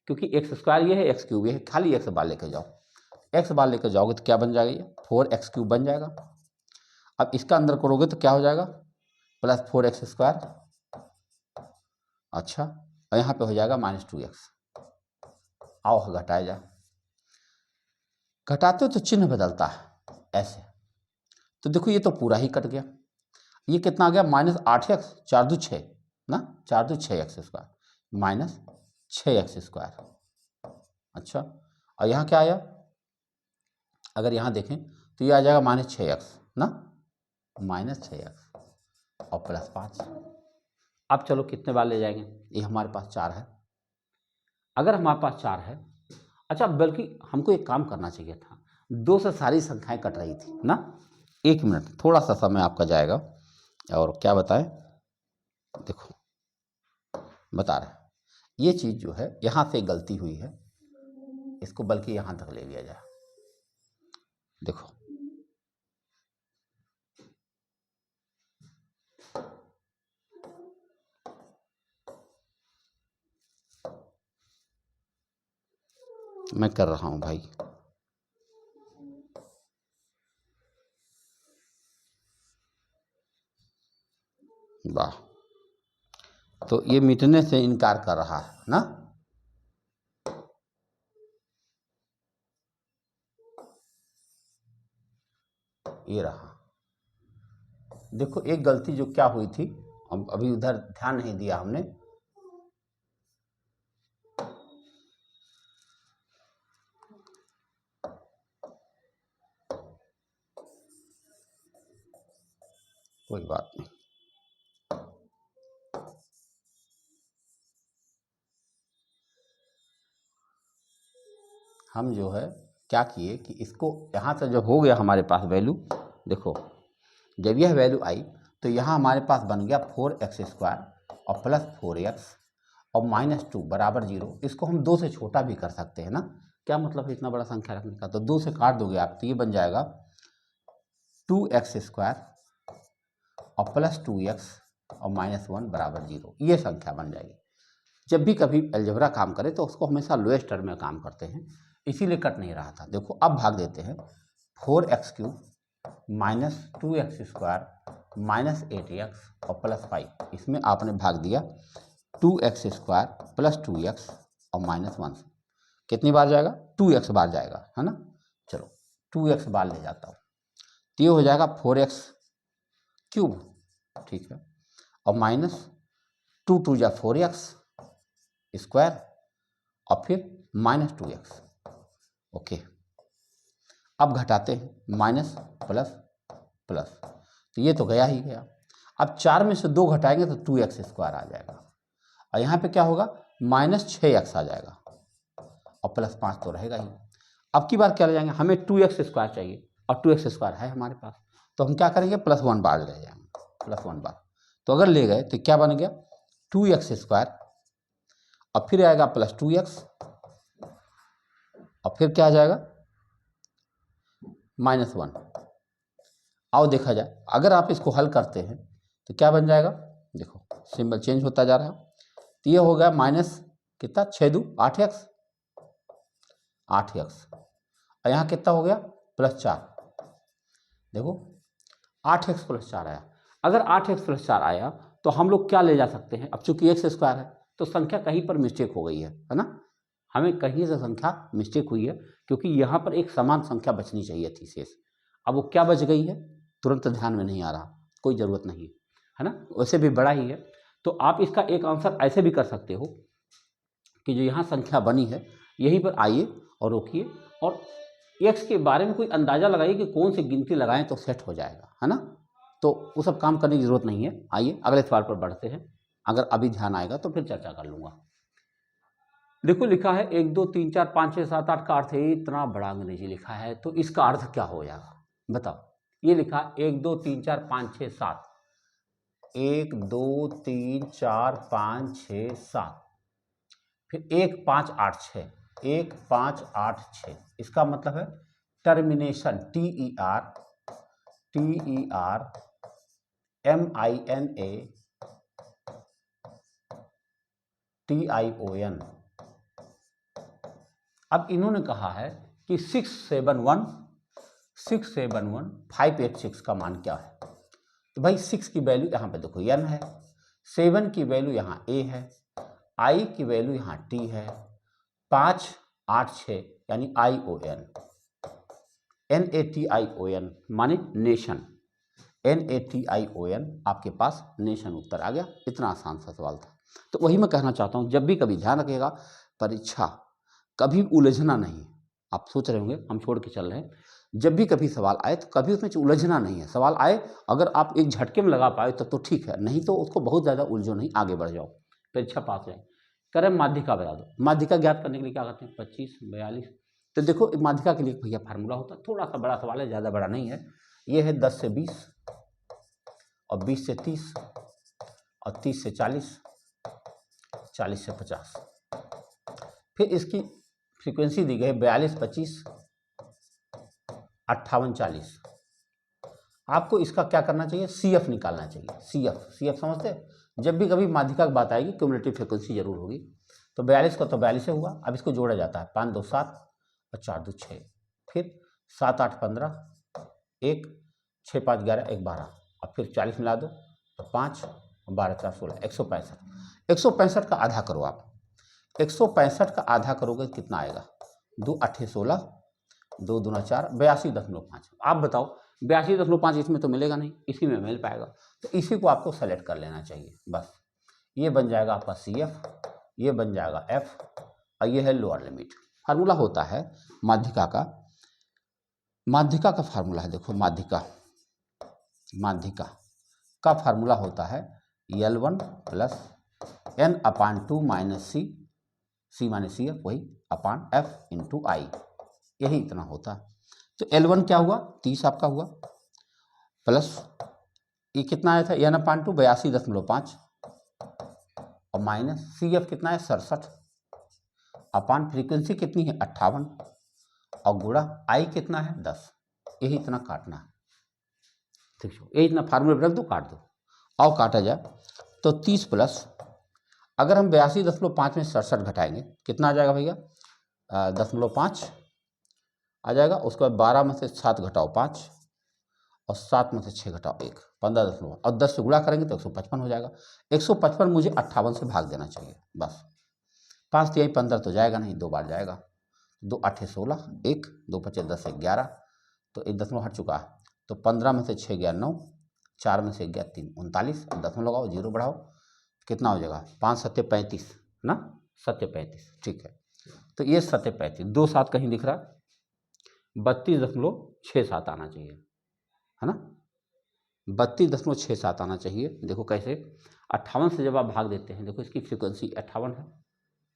क्योंकि एक्स स्क्वायर ये है, एक्स क्यूब ये है, खाली एक्स बार लेकर जाओ। एक्स बार लेकर जाओगे तो क्या बन जाएगा, ये 4x³ बन जाएगा। अब इसका अंदर करोगे तो क्या हो जाएगा, प्लस 4x²। अच्छा, और यहाँ पे हो जाएगा -2x। आओ घटाया जा, घटाते हो तो चिन्ह बदलता है ऐसे। तो देखो ये तो पूरा ही कट गया। ये कितना आ गया, -8x, 4 दूनी 6 ना, 4 दूनी 6x² -6x²। अच्छा, और यहाँ क्या आया, अगर यहाँ देखें तो ये आ जाएगा -6x ना, -6x और +5। अब चलो कितने बार ले जाएंगे, ये हमारे पास 4 है। अगर हमारे पास 4 है, अच्छा बल्कि हमको एक काम करना चाहिए था, 2 से सारी संख्याएं कट रही थी ना। 1 मिनट, थोड़ा सा समय आपका जाएगा। और क्या बताएं, देखो बता रहे हैं, ये चीज़ जो है यहाँ से गलती हुई है, इसको बल्कि यहाँ तक ले लिया जाए। देखो मैं कर रहा हूँ भाई, वाह। तो ये मिटने से इनकार कर रहा है ना, ये रहा। देखो एक गलती जो क्या हुई थी, अभी उधर ध्यान नहीं दिया हमने। कोई बात नहीं, हम जो है क्या किए कि इसको यहाँ से जब हो गया हमारे पास वैल्यू, देखो जब यह वैल्यू आई तो यहाँ हमारे पास बन गया 4x² और +4x और -2 बराबर 0। इसको हम 2 से छोटा भी कर सकते हैं ना, क्या मतलब है इतना बड़ा संख्या रखने का, तो 2 से काट दोगे आप तो ये बन जाएगा 2x² और +2x और -1 बराबर 0। ये संख्या बन जाएगी। जब भी कभी अलजेब्रा काम करे तो उसको हमेशा लोएस्ट टर्म में काम करते हैं, इसीलिए कट नहीं रहा था। देखो अब भाग देते हैं, 4x³ -2x² -8x और +5, इसमें आपने भाग दिया 2x² +2x और -1। कितनी बार जाएगा, 2x बार जाएगा है ना। चलो 2x बार ले जाता हूँ तो ये हो जाएगा 4x³ ठीक है, और -2 2 जा 4x² और फिर -2x। ओके, अब घटाते हैं, माइनस प्लस प्लस, तो ये तो गया ही गया। अब 4 में से 2 घटाएंगे तो 2x² आ जाएगा, और यहाँ पे क्या होगा, -6x आ जाएगा और +5 तो रहेगा ही। अब की बार क्या ले जाएंगे, हमें 2x² चाहिए और 2x² है हमारे पास, तो हम क्या करेंगे, +1 बार ले जाएंगे, +1 बार। तो अगर ले गए तो क्या बन गया, 2x² और फिर आएगा +2x और फिर क्या आ जाएगा, -1। आओ देखा जाए, अगर आप इसको हल करते हैं तो क्या बन जाएगा, देखो सिंबल चेंज होता जा रहा है। तो ये हो गया माइनस कितना, 6 2 8x, 8x और यहाँ कितना हो गया, +4। देखो 8x + 4 आया। अगर 8x + 4 आया तो हम लोग क्या ले जा सकते हैं, अब चूंकि x² है तो संख्या कहीं पर मिस्टेक हो गई है ना, हमें कहीं से संख्या मिस्टेक हुई है, क्योंकि यहाँ पर एक समान संख्या बचनी चाहिए थी शेष। अब वो क्या बच गई है, तुरंत ध्यान में नहीं आ रहा, कोई ज़रूरत नहीं है ना, वैसे भी बड़ा ही है। तो आप इसका एक आंसर ऐसे भी कर सकते हो कि जो यहाँ संख्या बनी है यहीं पर आइए और रोकिए और एक्स के बारे में कोई अंदाज़ा लगाइए कि कौन सी गिनती लगाएं तो सेट हो जाएगा, है ना। तो वो सब काम करने की ज़रूरत नहीं है। आइए अगले सवाल पर बढ़ते हैं, अगर अभी ध्यान आएगा तो फिर चर्चा कर लूँगा। देखो लिखा है 1 2 3 4 5 6 7 8 का अर्थ है, इतना बड़ा अंग्रेजी लिखा है, तो इसका अर्थ क्या हो जाएगा बताओ। ये लिखा 1 2 3 4 5 6 7, 1 2 3 4 5 6 7, फिर 1 5 8 6, 1 5 8 6, इसका मतलब है टर्मिनेशन, TERMINATION अब इन्होंने कहा है कि 671,586 का मान क्या है। तो भाई 6 की वैल्यू यहाँ पे देखो n है, 7 की वैल्यू यहाँ a है, i की वैल्यू यहाँ t है, 5 8 6 यानी ION, NATION माने नेशन, NATION आपके पास नेशन उत्तर आ गया। इतना आसान सा सवाल था। तो वही मैं कहना चाहता हूँ, जब भी कभी ध्यान रखिएगा, परीक्षा कभी उलझना नहीं। आप सोच रहे होंगे हम छोड़ के चल रहे हैं, जब भी कभी सवाल आए तो कभी उसमें उलझना नहीं है। सवाल आए अगर आप एक झटके में लगा पाए तो ठीक है, नहीं तो उसको बहुत ज़्यादा उलझो नहीं, आगे बढ़ जाओ, परीक्षा पास जाए। करें माध्यिका बता दो। माध्यिका ज्ञात करने के लिए क्या करते हैं, 25 42। तो देखो माध्यिका के लिए भैया फार्मूला होता है, थोड़ा सा बड़ा सवाल है, ज़्यादा बड़ा नहीं है। ये है 10 से 20 और 20 से 30 और 30 से 40, 40 से 50। फिर इसकी फ्रीक्वेंसी दी गई है 42 25 58 40। आपको इसका क्या करना चाहिए, CF निकालना चाहिए। CF समझते हैं, जब भी कभी माध्यिका की बात आएगी क्यूमुलेटिव फ्रीक्वेंसी जरूर होगी। तो 42 का तो 42 से हुआ। अब इसको जोड़ा जाता है, 5 2 7 और 4 2 6, फिर 7 8 15, 1 6 5 11 1 12, और फिर 40 मिला दो तो 5 12 4 16, 165। 165 का आधा करो आप, 165 का आधा करोगे कितना आएगा, 2 8 16, 2 दूना 4, 82.5। आप बताओ 82.5 इसमें तो मिलेगा नहीं, इसी में मिल पाएगा। तो इसी को आपको सेलेक्ट कर लेना चाहिए बस। ये बन जाएगा आपका CF, ये बन जाएगा F, और ये है लोअर लिमिट। फार्मूला होता है माध्यिका का फार्मूला है, देखो माध्यिका का फार्मूला होता है L1 plus N/2 minus C minus CF, वही अपान F इंटू I, यही इतना होता है। तो L1 क्या हुआ, 30 आपका हुआ, प्लस ये कितना आया था, N/2 82.5, और माइनस CF कितना है 67, अपान फ्रीक्वेंसी कितनी है 58, और गुणा I कितना है 10। यही इतना काटना है, ठीक है, यही इतना फार्मूले रख दो, काट दो। और काटा जाए तो 30 प्लस, अगर हम 82.5 में 67 घटाएंगे कितना आ जाएगा भैया, 0.5 आ जाएगा। उसके बाद 12 में से 7 घटाओ 5, और 7 में से 6 घटाओ 1, 15 और 10 से गुणा करेंगे तो 155 हो जाएगा। 155 मुझे 58 से भाग देना चाहिए बस। 5 3 15 तो जाएगा नहीं, 2 बार जाएगा। 2 8 16, 1 2 5 10 11, तो 1 दशमलव हट चुका है। तो 15 में से 6 गया 9, 4 में से गया 3 39, दशमलव लगाओ, 0 बढ़ाओ, कितना हो जाएगा 5 7 35 ना, 7 35, ठीक है। तो ये 7 35, 2 7 कहीं दिख रहा, 32.67 आना चाहिए, है ना, 32.67 आना चाहिए। देखो कैसे, 58 से जब आप भाग देते हैं, देखो इसकी फ्रीक्वेंसी 58 है,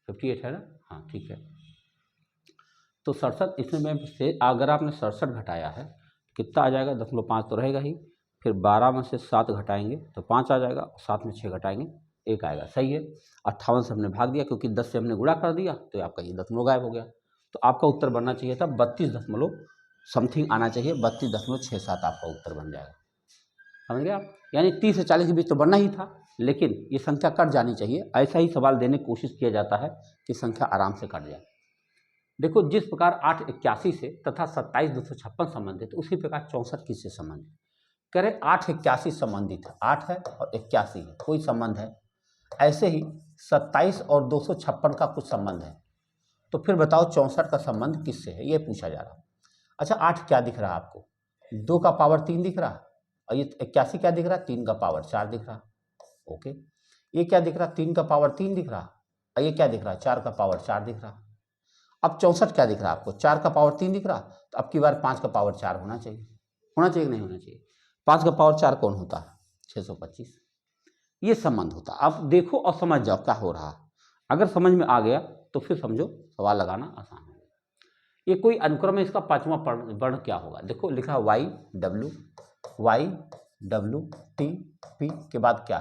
58 है ना, हाँ ठीक है। तो 67, इसमें से अगर आपने 67 घटाया है कितना आ जाएगा, 0.5 तो रहेगा ही, फिर 12 में से 7 घटाएंगे तो 5 आ जाएगा, 7 में 6 घटाएंगे 1 आएगा, सही है। 58 से हमने भाग दिया क्योंकि 10 से हमने गुणा कर दिया, तो आपका ये दशमलव गायब हो गया। तो आपका उत्तर बनना चाहिए था 32 दशमलव समथिंग आना चाहिए, 32.67 आपका उत्तर बन जाएगा, समझ गए आप। यानी 30 से 40 के बीच तो बनना ही था, लेकिन ये संख्या कट जानी चाहिए। ऐसा ही सवाल देने की कोशिश किया जाता है कि संख्या आराम से कट जाए। देखो जिस प्रकार 8 81 से तथा 27 256 संबंधित, उसी प्रकार 64 किससे संबंधित, करें 8 81 संबंधित है, 8 है और 81 है, कोई संबंध है। ऐसे ही 27 और 256 का कुछ संबंध है, तो फिर बताओ 64 का संबंध किससे है, ये पूछा जा रहा है। अच्छा 8 क्या दिख रहा है आपको, 2 का पावर 3 दिख रहा, और ये 81 क्या दिख रहा, 3 का पावर 4 दिख रहा, ओके। ये क्या दिख रहा, 3 का पावर 3 दिख रहा, और ये क्या दिख रहा, 4 का पावर 4 दिख रहा। अब 64 क्या दिख रहा है आपको, 4 का पावर 3 दिख रहा, तो अब की बार 5 का पावर 4 होना चाहिए कि नहीं होना चाहिए। 5 का पावर 4 कौन होता है, 625। ये संबंध होता है। आप देखो और समझ जाओ क्या हो रहा है। अगर समझ में आ गया तो फिर समझो सवाल लगाना आसान है। ये कोई अनुक्रम है, इसका 5वां वर्ण क्या होगा, देखो लिखा है YW T P के बाद क्या।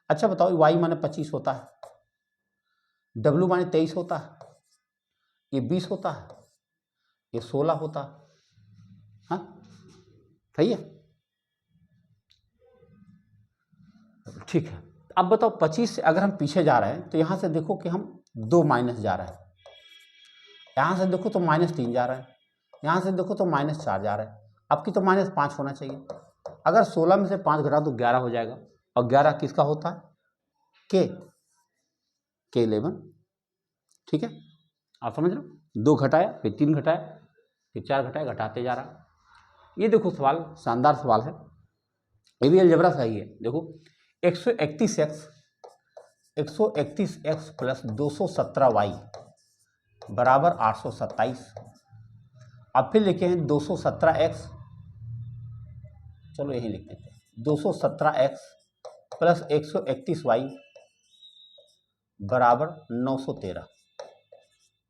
अच्छा बताओ Y माने 25 होता है, W माने 23 होता है, ये 20 होता है, ये 16 होता है, हाँ सही है, ठीक है। अब बताओ 25 से अगर हम पीछे जा रहे हैं तो यहाँ से देखो कि हम 2 माइनस जा रहे हैं, यहाँ से देखो तो -3 जा रहा है, यहाँ से देखो तो -4 जा रहा है, अब की तो -5 होना चाहिए। अगर 16 में से 5 घटा तो 11 हो जाएगा, और 11 किसका होता है? के 11। ठीक है, आप समझ रहे हो? 2 घटाया, फिर 3 घटाया, फिर 4 घटाया, घटाते जा रहा। ये देखो सवाल, शानदार सवाल है, ये भी अलजेब्रा सही है। देखो 131x प्लस 217y बराबर 827। अब फिर लिखे हैं 217x, चलो यही लिख देते हैं, 217x प्लस 131y बराबर 913।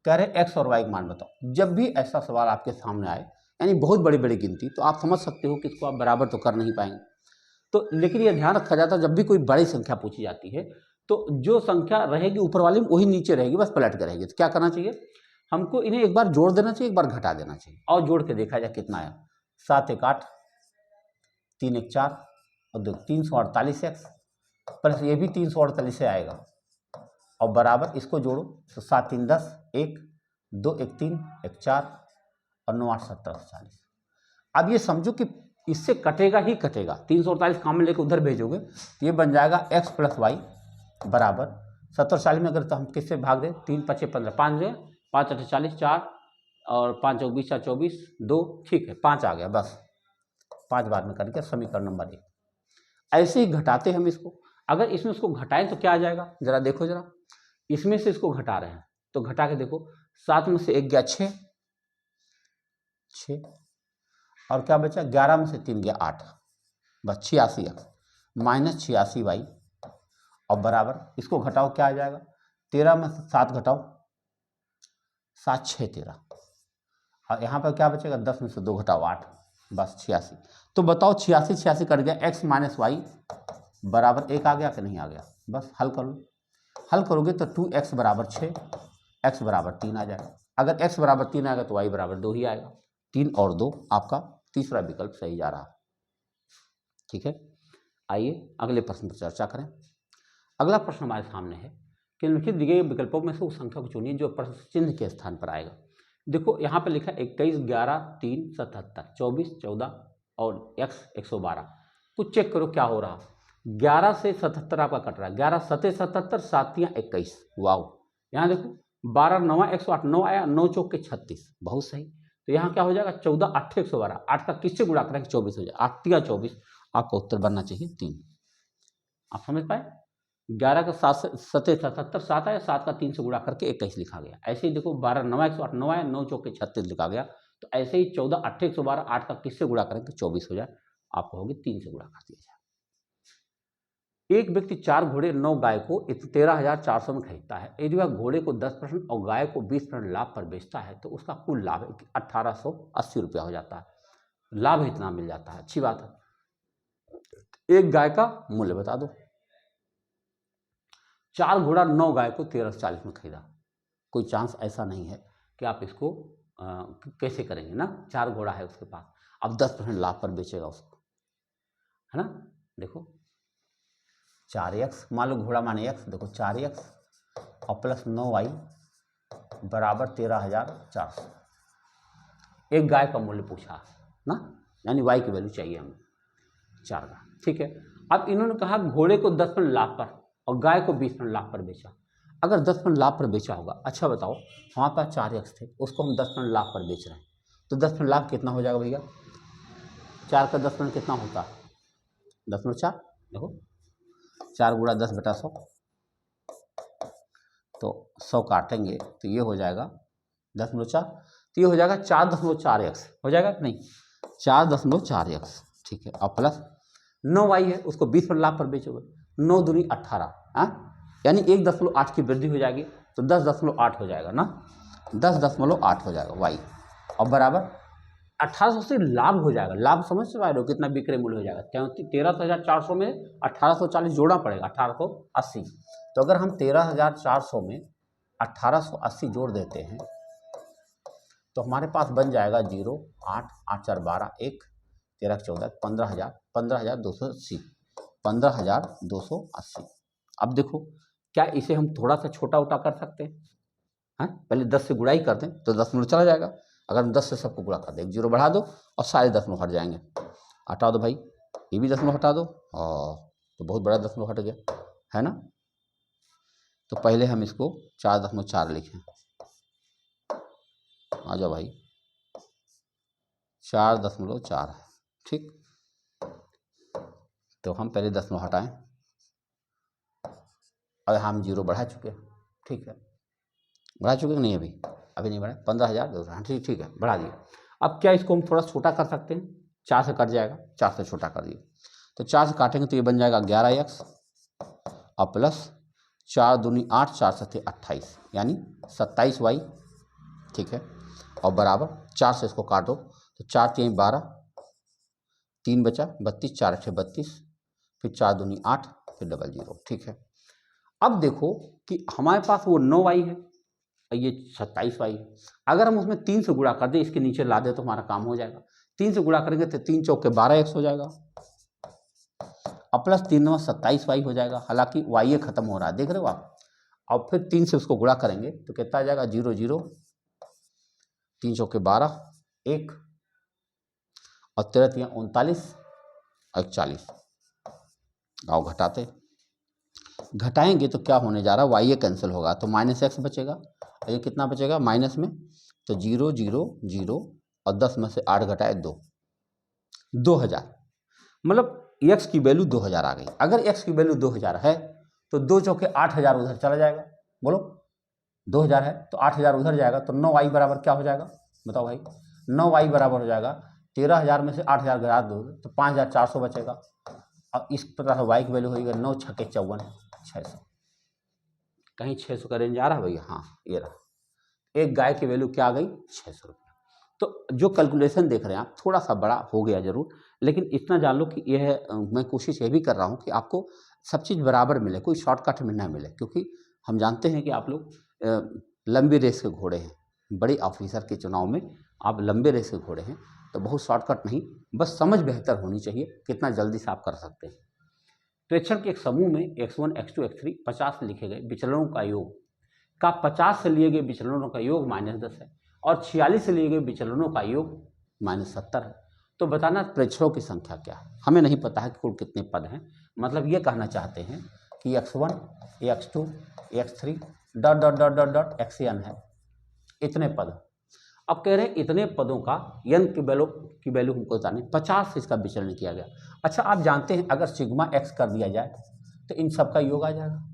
कह रहे x और y का मान बताओ। जब भी ऐसा सवाल आपके सामने आए, यानी बहुत बड़ी बड़ी गिनती, तो आप समझ सकते हो कि इसको आप बराबर तो कर नहीं पाएंगे। तो लेकिन यह ध्यान रखा जाता है, जब भी कोई बड़ी संख्या पूछी जाती है तो जो संख्या रहेगी ऊपर वाली में वही नीचे रहेगी, बस पलट के रहेगी। तो क्या करना चाहिए हमको, इन्हें एक बार जोड़ देना चाहिए, एक बार घटा देना चाहिए, और जोड़ के देखा जाए कितना आया। 7 1 8, 3 1 4 और 2 348x प्लस ये भी 348 से आएगा, और बराबर इसको जोड़ो तो 7 3 10, 1 2 1 3 1 4 और 9 8 17 40। अब ये समझो कि इससे कटेगा ही कटेगा, 348 काम लेकर उधर भेजोगे तो ये बन जाएगा x प्लस वाई बराबर 70 40 में। अगर तो हम किससे भाग दें, 3 5 15, 5 5 8 40, 4 और 5 24 4 24 2, ठीक है 5 आ गया, बस 5 बाद में करके समीकरण नंबर 1। ऐसे ही घटाते हम इसको, अगर इसमें उसको घटाएं तो क्या आ जाएगा, जरा देखो जरा, इसमें से इसको घटा रहे हैं तो घटा के देखो, 7 में से 1 गया 6 और क्या बचा, 11 में से 3 गया 8, बस 86x माइनस 86y और बराबर इसको घटाओ क्या आ जाएगा, 13 में से 7 घटाओ, 7 6 13 और यहाँ पर क्या बचेगा, 10 में से 2 घटाओ 8, बस 86। तो बताओ 86 कट गया, x माइनस वाई बराबर 1 आ गया कि नहीं आ गया। बस हल कर लो, हल करोगे तो 2x बराबर 6, x बराबर 3 आ जाएगा। अगर x बराबर 3 आएगा तो y बराबर 2 ही आएगा। 3 और 2 आपका तीसरा विकल्प सही जा रहा है। ठीक है, आइए अगले प्रश्न पर चर्चा करें। अगला प्रश्न हमारे सामने है कि निम्नलिखित दिए गए विकल्पों में से उस संख्या को चुनिए जो प्रश्न चिन्ह के स्थान पर आएगा। देखो यहाँ पर लिखा 21 11 3 77, 24 14 और x 112। कुछ चेक करो क्या हो रहा, 11 से 77 आपका कट रहा है, 11 7 77, 7 21, वाओ। यहाँ देखो 12 9 108, 9 आया, 9 चौक के 36, बहुत सही। तो यहाँ क्या हो जाएगा, 14 8 112, 8 का किससे गुणा करेंगे, 24 हो जाएगा, 8 3 24, आपका उत्तर बनना चाहिए 3। आप समझ पाए, 11 का 7 7 77, 7 आया, 7 का 3 से गुणा करके 21 लिखा गया। ऐसे ही देखो 12 9 108, 9 आया, 9 चौक के 36 लिखा गया। तो ऐसे ही 14 8 112, 8 का किससे गुणा करेंगे, 24 हो जाए, आप कहोगे 3 से गुणा कर दिया जाए। एक व्यक्ति 4 घोड़े 9 गाय को 13,400 में खरीदता है। यदि वह घोड़े को 10% और गाय को 20% लाभ पर बेचता है तो उसका कुल लाभ 1880 रुपया हो जाता है। लाभ इतना मिल जाता है, अच्छी बात है। एक गाय का मूल्य बता दो। 4 घोड़ा 9 गाय को 1340 में खरीदा, कोई चांस ऐसा नहीं है कि आप इसको कैसे करेंगे ना, 4 घोड़ा है उसके पास, अब 10% लाभ पर बेचेगा उसको, है ना। देखो 4x, मान लो घोड़ा माने x, देखो 4x और प्लस 9y बराबर 13,400। एक गाय का मूल्य पूछा ना, यानी y की वैल्यू चाहिए हमें 4 का। ठीक है, अब इन्होंने कहा घोड़े को 10% लाभ पर और गाय को 20% लाभ पर बेचा। अगर 10% लाभ पर बेचा होगा, अच्छा बताओ हमारे पास 4x थे, उसको हम 10% लाभ पर बेच रहे हैं, तो 10% लाभ कितना हो जाएगा भैया, 4 का 10% कितना होता है, 10/4। देखो 4 गुणा 10/100, तो 100 काटेंगे तो ये हो जाएगा 10/4, तो ये हो जाएगा 4.4x हो जाएगा कि नहीं, 4.4x। ठीक है, और प्लस 9y है, उसको 20% लाभ पर बेचोगे, 9 दूनी 18, यानी 1.8 की वृद्धि हो जाएगी, तो 10.8 हो जाएगा ना, 10.8 हो जाएगा y, और बराबर 1800 से लाभ हो जाएगा। लाभ समझ से पा रहे हो कितना विक्रय मूल्य हो जाएगा, 13,400 में 1840 जोड़ना पड़ेगा, 1880। तो अगर हम 13,400 में 1880 जोड़ देते हैं तो हमारे पास बन जाएगा 0 8 8 4 12 1 13 14 15,280, 15,280। अब देखो क्या इसे हम थोड़ा सा छोटा उटा कर सकते हैं, हाँ, पहले 10 से गुणाई कर दें तो दशमलव चला जाएगा। अगर हम 10 से सबको गुणा कर दें, एक जीरो बढ़ा दो और सारे दशमलव हट जाएंगे। हटा दो भाई, ये भी दशमलव हटा दो, और तो बहुत बड़ा दशमलव हट गया, है ना। तो पहले हम इसको 4.4 लिखें। आ जाओ भाई, 4.4 है, ठीक। तो हम पहले दशमलव हटाएं। अब हम जीरो बढ़ा चुके हैं, ठीक है। बढ़ा चुके कि नहीं? अभी नहीं बढ़ा। 15,000 हाँ, ठीक है, बढ़ा दिए। अब क्या इसको हम थोड़ा छोटा कर सकते हैं? 4 से कट जाएगा, 4 से छोटा कर दिए तो 4 से काटेंगे तो ये बन जाएगा 11x और प्लस 4 दूनी 8, 4 सत्ते 28, यानी 27y, ठीक है। और बराबर 4 से इसको काटो तो 4 3 12, 3 बचा 32, 4 8 32, फिर 4 दूनी 8, फिर डबल जीरो, ठीक है। अब देखो कि हमारे पास वो 9y है और ये 27y है। अगर हम उसमें 3 से गुणा कर दें, इसके नीचे ला दे तो हमारा काम हो जाएगा। 3 से गुणा करेंगे तो 3 चौके 12x हो जाएगा और प्लस 3 9 27y हो जाएगा। हालांकि y खत्म हो रहा है, देख रहे हो आप। और फिर 3 से उसको गुणा करेंगे तो कितना आ जाएगा? 0 0, 3 चौके 12, 1 और 13 3 39 और 40। आओ घटाते, घटाएंगे तो क्या होने जा रहा है? y कैंसिल होगा तो माइनस एक्स बचेगा और ये कितना बचेगा माइनस में? तो 0 0 0 और 10 में से 8 घटाए 2, 2000। मतलब x की वैल्यू 2000 आ गई। अगर x की वैल्यू 2000 है तो 2 चौके 8000 उधर चला जाएगा। बोलो, 2000 है तो 8000 उधर जाएगा तो 9y बराबर क्या हो जाएगा? बताओ भाई, 9y बराबर हो जाएगा 13000 में से 8000 घटा दो तो 5400 बचेगा। अब इस प्रकार y की वैल्यू होगी 9 छक्के 54, 600। कहीं 600 का रेंज आ रहा है भैया? हाँ, ये रहा। एक गाय की वैल्यू क्या आ गई? 600 रुपये। तो जो कैलकुलेशन देख रहे हैं आप, थोड़ा सा बड़ा हो गया जरूर, लेकिन इतना जान लो कि यह मैं कोशिश ये भी कर रहा हूँ कि आपको सब चीज़ बराबर मिले, कोई शॉर्टकट में ना मिले। क्योंकि हम जानते हैं कि आप लोग लंबी रेस के घोड़े हैं, बड़े ऑफिसर के चुनाव में आप लंबे रेस के घोड़े हैं, तो बहुत शॉर्टकट नहीं, बस समझ बेहतर होनी चाहिए कितना जल्दी से आप कर सकते हैं। प्रेक्षण के एक समूह में x1 x2 x3 50 लिखे गए विचलनों का योग का 50 से लिए गए विचलनों का योग -10 है और 46 से लिए गए विचलनों का योग -70 है। तो बताना प्रेक्षणों की संख्या क्या है? हमें नहीं पता है कि कुल कितने पद हैं। मतलब ये कहना चाहते हैं कि x1 x2 x3 dot dot dot dot dot xn है, इतने पद। अब कह रहे हैं इतने पदों का n की वैल्यू हमको बतानी, 50 से इसका विचलन किया गया। अच्छा, आप जानते हैं अगर सिग्मा x कर दिया जाए तो इन सब का योग आ जाएगा।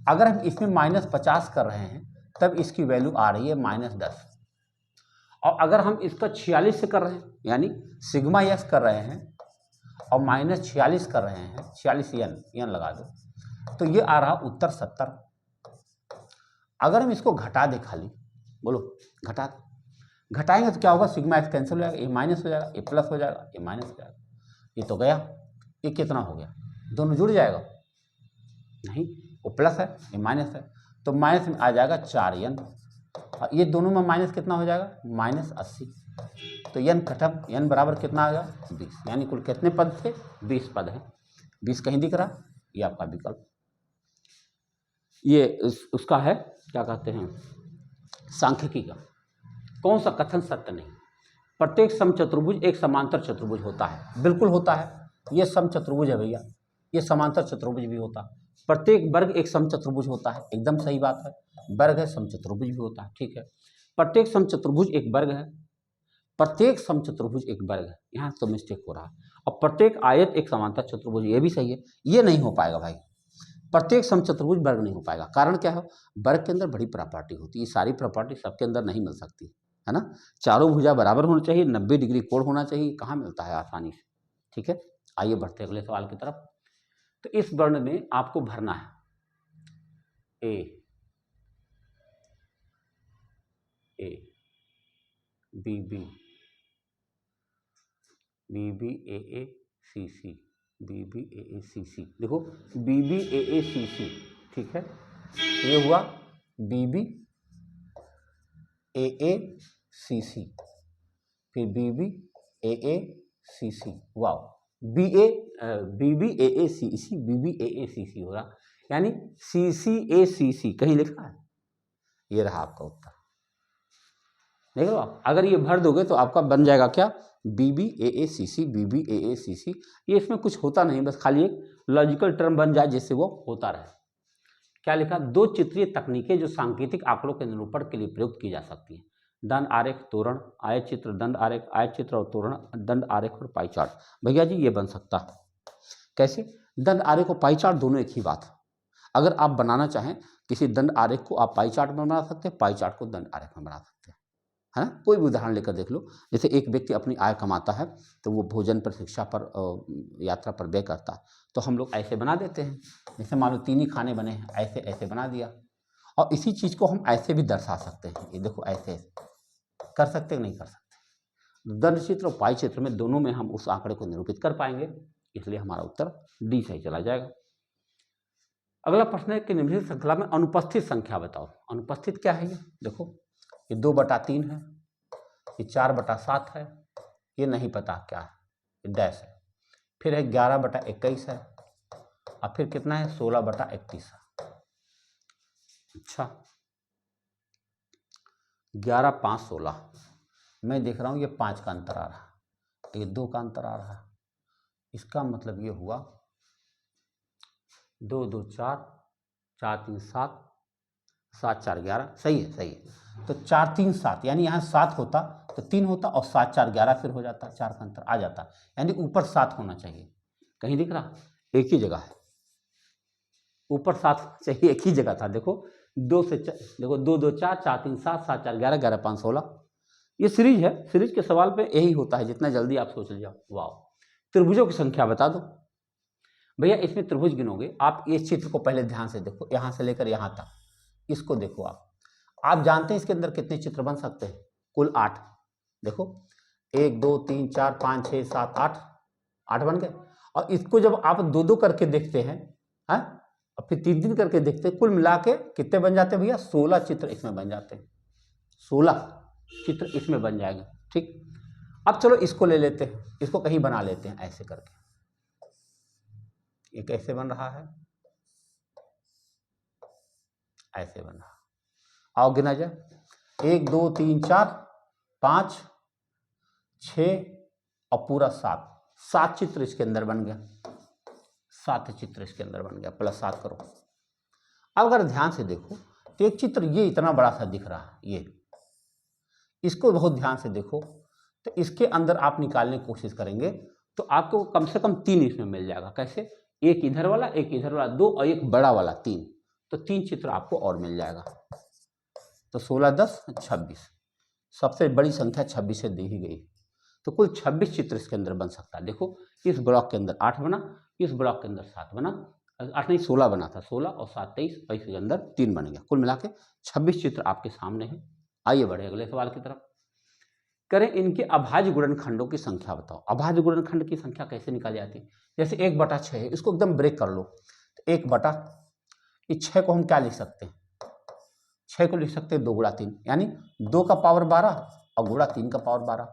अगर हम इसमें -50 कर रहे हैं तब इसकी वैल्यू आ रही है -10। और अगर हम इसका 46 से कर रहे हैं, यानी सिग्मा x कर रहे हैं और -46 कर रहे हैं, 46 n लगा दो, तो ये आ रहा उत्तर 70। अगर हम इसको घटा दे, खाली बोलो घटा, घटाएंगे तो क्या होगा? सिग्मा एक्स कैंसिल हो जाएगा, ये माइनस हो जाएगा, ये प्लस हो जाएगा, ये माइनस हो जाएगा। ये तो गया, ये कितना हो गया? दोनों जुड़ जाएगा? नहीं, वो प्लस है, ये माइनस है, तो माइनस में आ जाएगा 4n। और ये दोनों में माइनस कितना हो जाएगा? -80। तो n खत्म, n बराबर कितना आ गया? 20। यानी कुल कितने पद थे? 20 पद हैं। 20 कहीं दिख रहा? ये आपका विकल्प, ये उसका है, क्या कहते हैं, सांख्यिकी का। कौन सा कथन सत्य नहीं? प्रत्येक समचतुर्भुज एक समांतर चतुर्भुज होता है। बिल्कुल होता है, ये समचतुर्भुज है भैया, ये समांतर चतुर्भुज भी होता है। प्रत्येक वर्ग एक समचतुर्भुज होता है, एकदम सही बात है। वर्ग है, समचतुर्भुज भी होता है, ठीक है। प्रत्येक समचतुर्भुज एक वर्ग है, प्रत्येक समचतुर्भुज एक वर्ग है, यहाँ तो मिस्टेक हो रहा है। और प्रत्येक आयत एक समांतर चतुर्भुज, ये भी सही है। ये नहीं हो पाएगा भाई, प्रत्येक समचतुर्भुज वर्ग नहीं हो पाएगा। कारण क्या है? वर्ग के अंदर बड़ी प्रॉपर्टी होती है, ये सारी प्रॉपर्टी सबके अंदर नहीं मिल सकती, है ना। चारों भुजा बराबर होना चाहिए, 90 डिग्री कोण होना चाहिए, कहाँ मिलता है आसानी से, ठीक है। आइए बढ़ते अगले सवाल की तरफ। तो इस वर्ण में आपको भरना है A B B B B A C C B B A C C. देखो बी बी ए सी सी, ठीक है। ये हुआ बी बी ए सी सी, फिर बी बी ए सी सी। वाह, B B A C C B B A C सी हो रहा, यानी सी सी ए सी सी कहीं लिखा है? ये रहा आपका उत्तर। देख लो आप, अगर ये भर दोगे तो आपका बन जाएगा क्या, BBAACC, BBAACC। ये इसमें कुछ होता नहीं, बस खाली एक लॉजिकल टर्म बन जाए जिससे वो होता रहे। क्या लिखा, दो चित्रीय तकनीकें जो सांकेतिक आंकड़ों के निरूपण के लिए प्रयुक्त की जा सकती हैं, दंड आरेख, तोरण, आयत चित्र, दंड आरेख, आयत चित्र और तोरण, दंड आरेख और पाई चार्ट। भैया जी ये बन सकता है। कैसे, दंड आरेख और पाई चार्ट दोनों एक ही बात है। अगर आप बनाना चाहें किसी दंड आरेख को आप पाई चार्ट में बना सकते हैं, पाई चार्ट को दंड आरेख में बना सकते हैं, है ना। कोई भी उदाहरण लेकर देख लो, जैसे एक व्यक्ति अपनी आय कमाता है तो वो भोजन पर, शिक्षा पर, यात्रा पर व्यय करता है, तो हम लोग ऐसे बना देते हैं। जैसे मान लो 3 ही खाने बने हैं, ऐसे ऐसे बना दिया। और इसी चीज़ को हम ऐसे भी दर्शा सकते हैं, ये देखो ऐसे कर सकते हैं, नहीं कर सकते। दंड चित्र और पाई चित्र में दोनों में हम उस आंकड़े को निरूपित कर पाएंगे, इसलिए हमारा उत्तर डी सही चला जाएगा। अगला प्रश्न है कि निम्नलिखित श्रृंखला में अनुपस्थित संख्या बताओ। अनुपस्थित क्या है, ये देखो, ये 2/3 है, ये 4/7 है, ये नहीं पता क्या है, ये डैश है, फिर है 11/21 है, और फिर कितना है 16/31 है। अच्छा, 11, 5, 16, मैं देख रहा हूँ ये 5 का अंतर आ रहा, ये 2 का अंतर आ रहा, इसका मतलब ये हुआ 2, 2, 4, 4, 3, 7, 7, 4, 11, सही है, सही है। तो 4, 3, 7, यानी यहाँ 7 होता तो 3 होता, और 7, 4, 11 फिर हो जाता, 4 का अंतर आ जाता, यानी ऊपर 7 होना चाहिए। कहीं दिख रहा, एक ही जगह है, ऊपर 7 होना चाहिए, एक ही जगह था। देखो 2 से देखो 2, 2, 4, 4, 3, 7, 7, 4, 11, 11, 5, 16। ये सीरीज है, सीरीज के सवाल पे यही होता है, जितना जल्दी आप सोच जाओ। वाह, त्रिभुजों की संख्या बता दो। भैया इसमें त्रिभुज गिनोगे आप, इस चित्र को पहले ध्यान से देखो, यहाँ से लेकर यहाँ तक, इसको देखो आप जानते हैं इसके अंदर कितने चित्र बन सकते हैं, कुल 8। देखो 1, 2, 3, 4, 5, 6, 7, 8, 8 बन गए। और इसको जब आप 2-2 करके देखते हैं, हैं, और फिर 3-3 करके देखते हैं, कुल मिला के कितने बन जाते हैं भैया, 16 चित्र इसमें बन जाते हैं, 16 चित्र इसमें बन जाएंगे। ठीक, अब चलो इसको ले लेते हैं, इसको कहीं बना लेते हैं ऐसे करके। ये कैसे बन रहा है, ऐसे बन रहा, आओ गिना जाए, 1, 2, 3, 4, 5, 6 और पूरा 7 चित्र इसके अंदर बन गया, 7 चित्र इसके अंदर बन गया, +7 करो। अब अगर ध्यान से देखो तो एक चित्र ये इतना बड़ा सा दिख रहा है, ये, इसको बहुत ध्यान से देखो, तो इसके अंदर आप निकालने की कोशिश करेंगे तो आपको कम से कम 3 इसमें मिल जाएगा। कैसे, एक इधर वाला, एक इधर वाला 2, और एक बड़ा वाला 3, तो 3 चित्र आपको और मिल जाएगा। तो 16, 10, 26, सबसे बड़ी संख्या 26 से दी ही गई, तो कुल 26 चित्र इसके अंदर बन सकता है। देखो इस ब्लॉक के अंदर 8 बना, इस ब्लॉक के अंदर 7 बना, 8 नहीं 16 बना था, 16 और 7 23, और इसके अंदर 3 बन गया, कुल मिला के 26 चित्र आपके सामने है। आइए बढ़े अगले सवाल की तरफ। करें इनके अभाज्य गुणनखंडों की संख्या बताओ। अभाज्य गुणनखंड की संख्या कैसे निकाली जाती है, जैसे 1/6 है, इसको एकदम ब्रेक कर लो, तो 1/6 को हम क्या लिख सकते हैं, 6 को लिख सकते हैं 2 × 3, यानी 2 का पावर 12 और गुणा 3 का पावर 12,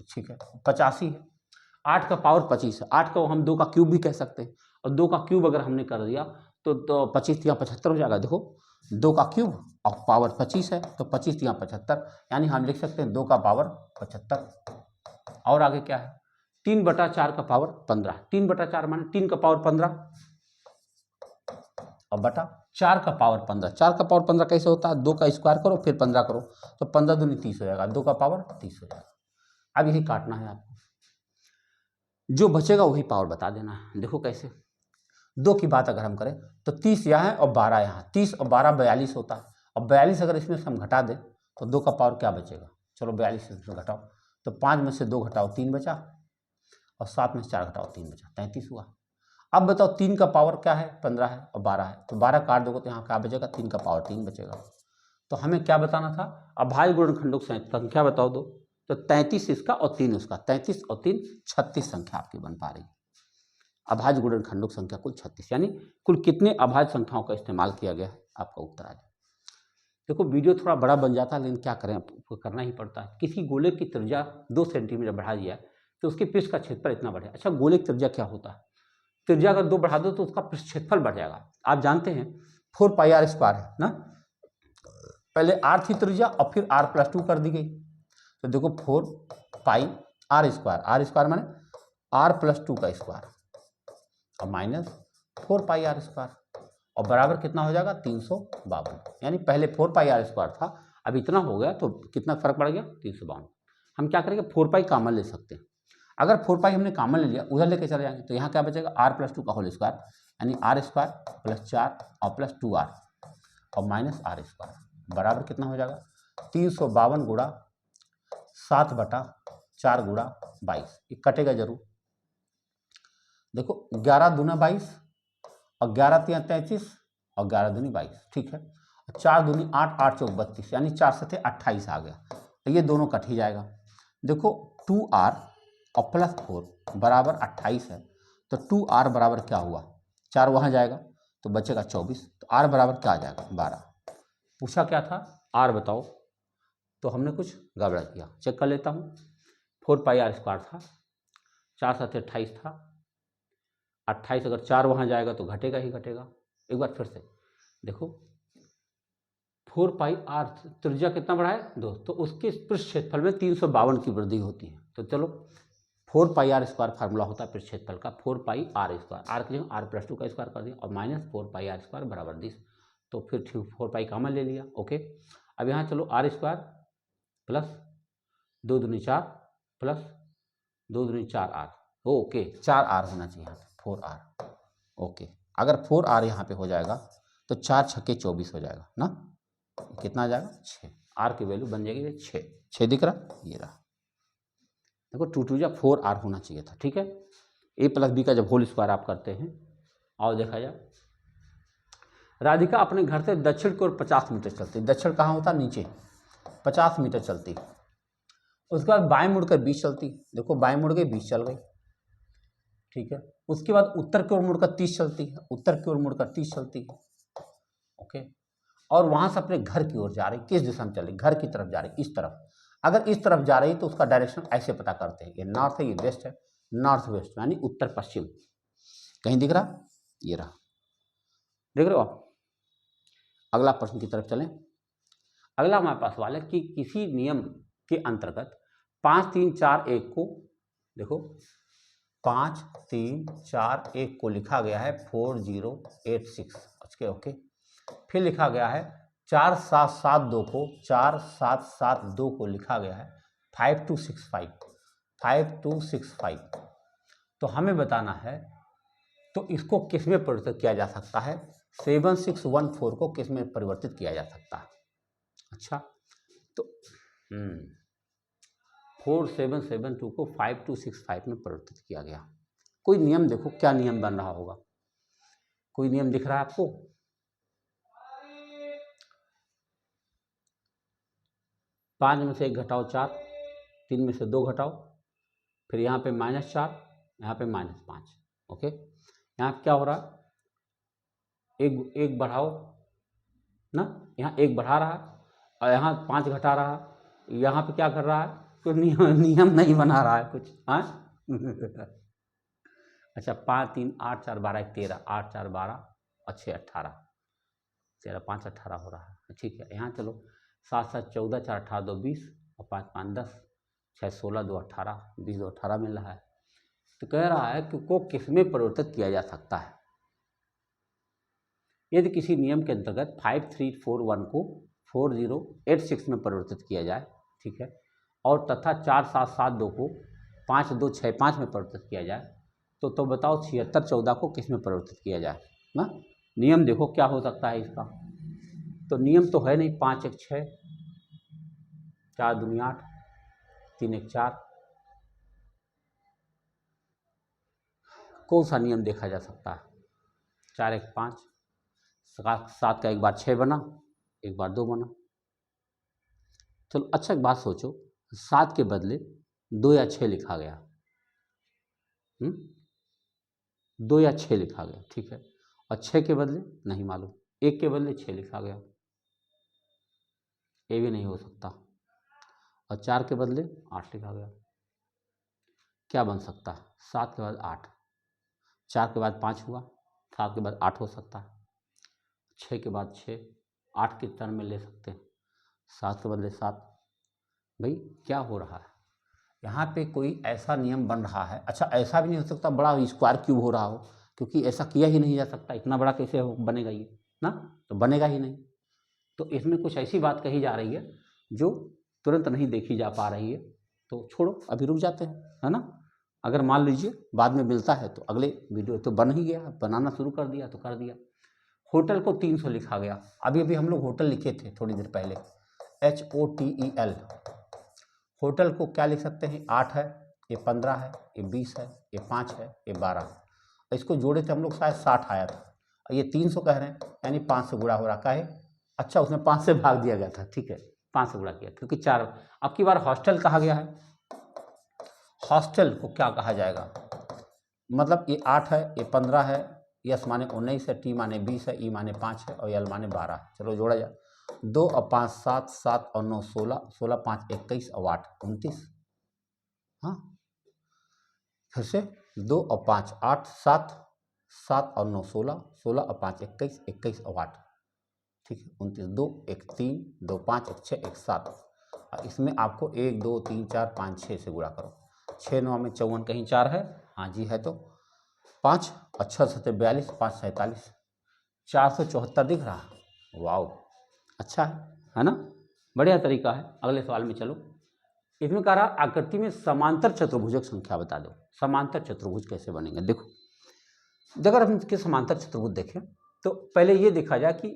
ठीक है, 85 है। 8 का पावर 25 है, 8 को हम 2 का क्यूब भी कह सकते हैं, और 2 का क्यूब अगर हमने कर दिया तो 25 या 75 हो जाएगा। देखो 2 का क्यूब और पावर 25 है, तो 25 या 75, यानी हम लिख सकते हैं 2 का पावर 75। और आगे क्या है, 3/4 का पावर 15, 3/4 माने 3 का पावर 15 और बटा 4 का पावर 15। 4 का पावर 15 कैसे होता है, 2 का स्क्वायर करो फिर 15 करो, तो 15 दूनी 30 हो जाएगा, 2 का पावर 30 हो जाएगा। अब यही काटना है आपको, जो बचेगा वही पावर बता देना है। देखो कैसे, 2 की बात अगर हम करें तो 30 यहाँ है और 12 यहाँ, 30 और 12 42 होता है, और 42 अगर इसमें से हम घटा दें तो 2 का पावर क्या बचेगा, चलो 42 से घटाओ, तो 5 में से 2 घटाओ 3 बचा, और 7 में से 4 घटाओ 3 बचा, 33 हुआ। अब बताओ 3 का पावर क्या है, 15 है और 12 है, तो 12 काट दोगे तो यहाँ क्या बचेगा, 3 का पावर 3 बचेगा। तो हमें क्या बताना था, अभाज्य गुणनखंडों की संख्या बताओ दो, तो 33 इसका और 3 उसका, 33 और 3 36 संख्या आपकी बन पा रही। अभाज्य गुणनखंडों की संख्या कुल 36, यानी कुल कितने अभाज्य संख्याओं का इस्तेमाल किया गया है, आपका उत्तर आ जाए। देखो वीडियो थोड़ा बड़ा बन जाता है, लेकिन क्या करें, आपको करना ही पड़ता है। किसी गोले की त्रिज्या 2 सेंटीमीटर बढ़ा दिया तो उसके पृष्ठ का क्षेत्रफल इतना बढ़े। अच्छा, गोले की त्रिज्या क्या होता है, त्रिज्या अगर 2 बढ़ा दो तो उसका पृष्ठ क्षेत्रफल बढ़ जाएगा। आप जानते हैं 4πr² है ना, पहले आर थी त्रिज्या और फिर r+2 कर दी गई। तो देखो 4 पाई r² माने r+2 का स्क्वायर और माइनस 4 पाई r² और बराबर कितना हो जाएगा 352। यानी पहले 4 पाई r² था, अब इतना हो गया तो कितना फर्क पड़ गया 352। हम क्या करेंगे 4 पाई कॉमन ले सकते हैं। अगर 4 पाई हमने कॉमन ले लिया उधर लेके चले जाएंगे तो यहाँ क्या बचेगा r+2 का होल स्क्वायर यानी r² + 4 और प्लस 2r और माइनस r² बराबर कितना हो जाएगा 352 गुणा 7/4 गुणा 22। ये कटेगा जरूर। देखो 11 दूना 22 और 11 तिया 33 और 11 दूनी 22, ठीक है। 4 दूनी 8, 8 चौक 32 यानी 4 सते 28 आ गया। तो ये दोनों कट ही जाएगा। देखो 2r और प्लस 4 बराबर 28 है तो 2r बराबर क्या हुआ 4 वहाँ जाएगा तो बचेगा 24। तो r बराबर क्या आ जाएगा 12। पूछा क्या था r बताओ, तो हमने कुछ गड़बड़ किया। चेक कर लेता हूँ। 4 पाई r² था, 4 सते 28 था, 28 अगर 4 वहाँ जाएगा तो घटेगा ही घटेगा। एक बार फिर से देखो 4 पाई r त्रिज्या कितना बढ़ा है 2, तो उसके पृष्ठ क्षेत्रफल में 352 की वृद्धि होती है। तो चलो 4 पाई r² फार्मूला होता है पृष्ठ क्षेत्रफल का 4 पाई r², r की जगह r+2 का स्क्वायर कर दिया और माइनस 4 पाई r² बराबर 20। तो फिर 4 पाई कॉमन ले लिया। ओके, अब यहाँ चलो r² प्लस 2 दूनी 4 प्लस 2 दूनी 4r। ओके 4r होना चाहिए यहाँ पे 4r। ओके, अगर 4r यहाँ पे हो जाएगा तो 4 छक्के 24 हो जाएगा ना, कितना आ जाएगा 6। r की वैल्यू बन जाएगी 6 दिख रहा, ये रहा। देखो 2 2 जा 4r होना चाहिए था, ठीक है। a प्लस बी का जब होल स्क्वायर आप करते हैं। और देखा जाए राधिका अपने घर से दक्षिण की ओर 50 मीटर चलती। दक्षिण कहाँ होता नीचे, 50 मीटर चलती। उसके बाद बाएं मुड़कर 20 चलती। देखो बाएं मुड़ गई 20 चल गई, ठीक है। उसके बाद उत्तर की ओर मुड़कर 30 चलती है, उत्तर की ओर मुड़कर 30 चलती है। ओके, और वहां से अपने घर की ओर जा रही। किस दिशा में चल रही, घर की तरफ जा रही, इस तरफ। अगर इस तरफ जा रही तो उसका डायरेक्शन ऐसे पता करते हैं, ये नॉर्थ है ये वेस्ट है, नॉर्थ वेस्ट यानी उत्तर पश्चिम। कहीं दिख रहा, ये रहा, देख रहे हो आप। अगला प्रश्न की तरफ चलें। अगला हमारे पास सवाल है कि किसी नियम के अंतर्गत 5 3 4 1 को, देखो 5 3 4 1 को लिखा गया है 4086। ओके, फिर लिखा गया है 4 7 7 2 को 4 7 7 2 को लिखा गया है 5265। तो हमें बताना है तो इसको किस में परिवर्तित किया जा सकता है। 7614 को किस में परिवर्तित किया जा सकता है। अच्छा, तो 4772 को 5265 में परिवर्तित किया गया। कोई नियम देखो, क्या नियम बन रहा होगा, कोई नियम दिख रहा है आपको। 5 में से 1 घटाओ 4, 3 में से 2 घटाओ, फिर यहाँ पे -4, यहाँ पे -5। ओके, यहाँ क्या हो रहा है, एक बढ़ाओ ना, यहाँ 1 बढ़ा रहा है और यहाँ 5 घटा रहा है। यहाँ पे क्या कर रहा है, कुछ नियम नहीं बना रहा है कुछ। हाँ अच्छा, 5 3 8 4 12 1 13, 8 4 12 और 6 18, 13 5 18 हो रहा है, ठीक है। यहाँ चलो 7 7 14, 4 18 2 20 और 5 5 10, 6 16 2 18, 20 2 18 मिल रहा है। तो कह रहा है कि को किसमें परिवर्तित किया जा सकता है। यदि किसी नियम के अंतर्गत 5341 को 4086 में परिवर्तित किया जाए, ठीक है, और तथा 4772 को 5265 में परिवर्तित किया जाए, तो बताओ 7614 को किस में परिवर्तित किया जाए ना। नियम देखो क्या हो सकता है इसका। तो नियम तो है नहीं, 5 1 6, 4 दूनी 8, 3 1 4। कौन सा नियम देखा जा सकता है। 4 1 5, 7 का एक बार 6 बना, एक बार 2 बना। चलो अच्छा एक बात सोचो, 7 के बदले 2 या 6 लिखा गया, 2 या 6 लिखा गया, ठीक है। और 6 के बदले नहीं मालूम, 1 के बदले 6 लिखा गया, ये भी नहीं हो सकता। और 4 के बदले 8 लिखा गया, क्या बन सकता है। 7 के बाद 8, 4 के बाद 5 हुआ, 7 के बाद 8 हो सकता है, 6 के बाद 6, 8 किस टर्म में ले सकते हैं, 7 के बदले 7। भाई क्या हो रहा है यहाँ पे? कोई ऐसा नियम बन रहा है। अच्छा, ऐसा भी नहीं हो सकता बड़ा स्क्वायर क्यूब हो रहा हो, क्योंकि ऐसा किया ही नहीं जा सकता। इतना बड़ा कैसे बनेगा ये ना, तो बनेगा ही नहीं। तो इसमें कुछ ऐसी बात कही जा रही है जो तुरंत नहीं देखी जा पा रही है। तो छोड़ो, अभी रुक जाते हैं, है ना। अगर मान लीजिए बाद में मिलता है तो अगले वीडियो तो बन ही गया, बनाना शुरू कर दिया तो कर दिया। होटल को 300 लिखा गया। अभी अभी हम लोग होटल लिखे थे थोड़ी देर पहले, HOTEL। होटल को क्या लिख सकते हैं? 8 है, ये 15 है, ये 20 है, ये 5 है, ये 12 है। इसको जोड़े थे हम लोग, शायद 60 आया था। ये 300 कह रहे हैं, यानी 5 से गुणा हो रहा है। अच्छा, उसमें 5 से भाग दिया गया था, ठीक है, 5 से गुणा किया, क्योंकि 4। अब की बार हॉस्टल कहा गया है। हॉस्टल को क्या कहा जाएगा? मतलब ये 8 है, ये 15 है, यस माने 19 है, टी माने 20 है, ई माने 5 है और यल माने 12 है। चलो जोड़ा जाए, 2 और 5 7, 7 और 9 16, 16 5 21 और 8 29। हाँ, फिर से 2 और 5 8 7, 7 और 9 16, 16 और 5 21, 21 और 8, ठीक है, 29। 2 1 3, 2 5 1 6 1 7। और इसमें आपको 1 2 3 4 5 6 से गुणा करो। 6 9 में 54, कहीं 4 है? हाँ जी है। तो 5 अच्छा 7 42, 5 47, 474 दिख रहा। वाओ, अच्छा है ना, बढ़िया तरीका है। अगले सवाल में चलो। इसमें कह रहा आकृति में समांतर चतुर्भुजक संख्या बता दो। समांतर चतुर्भुज कैसे बनेंगे? देखो, अगर हम इसके समांतर चतुर्भुज देखें तो पहले ये देखा जाए कि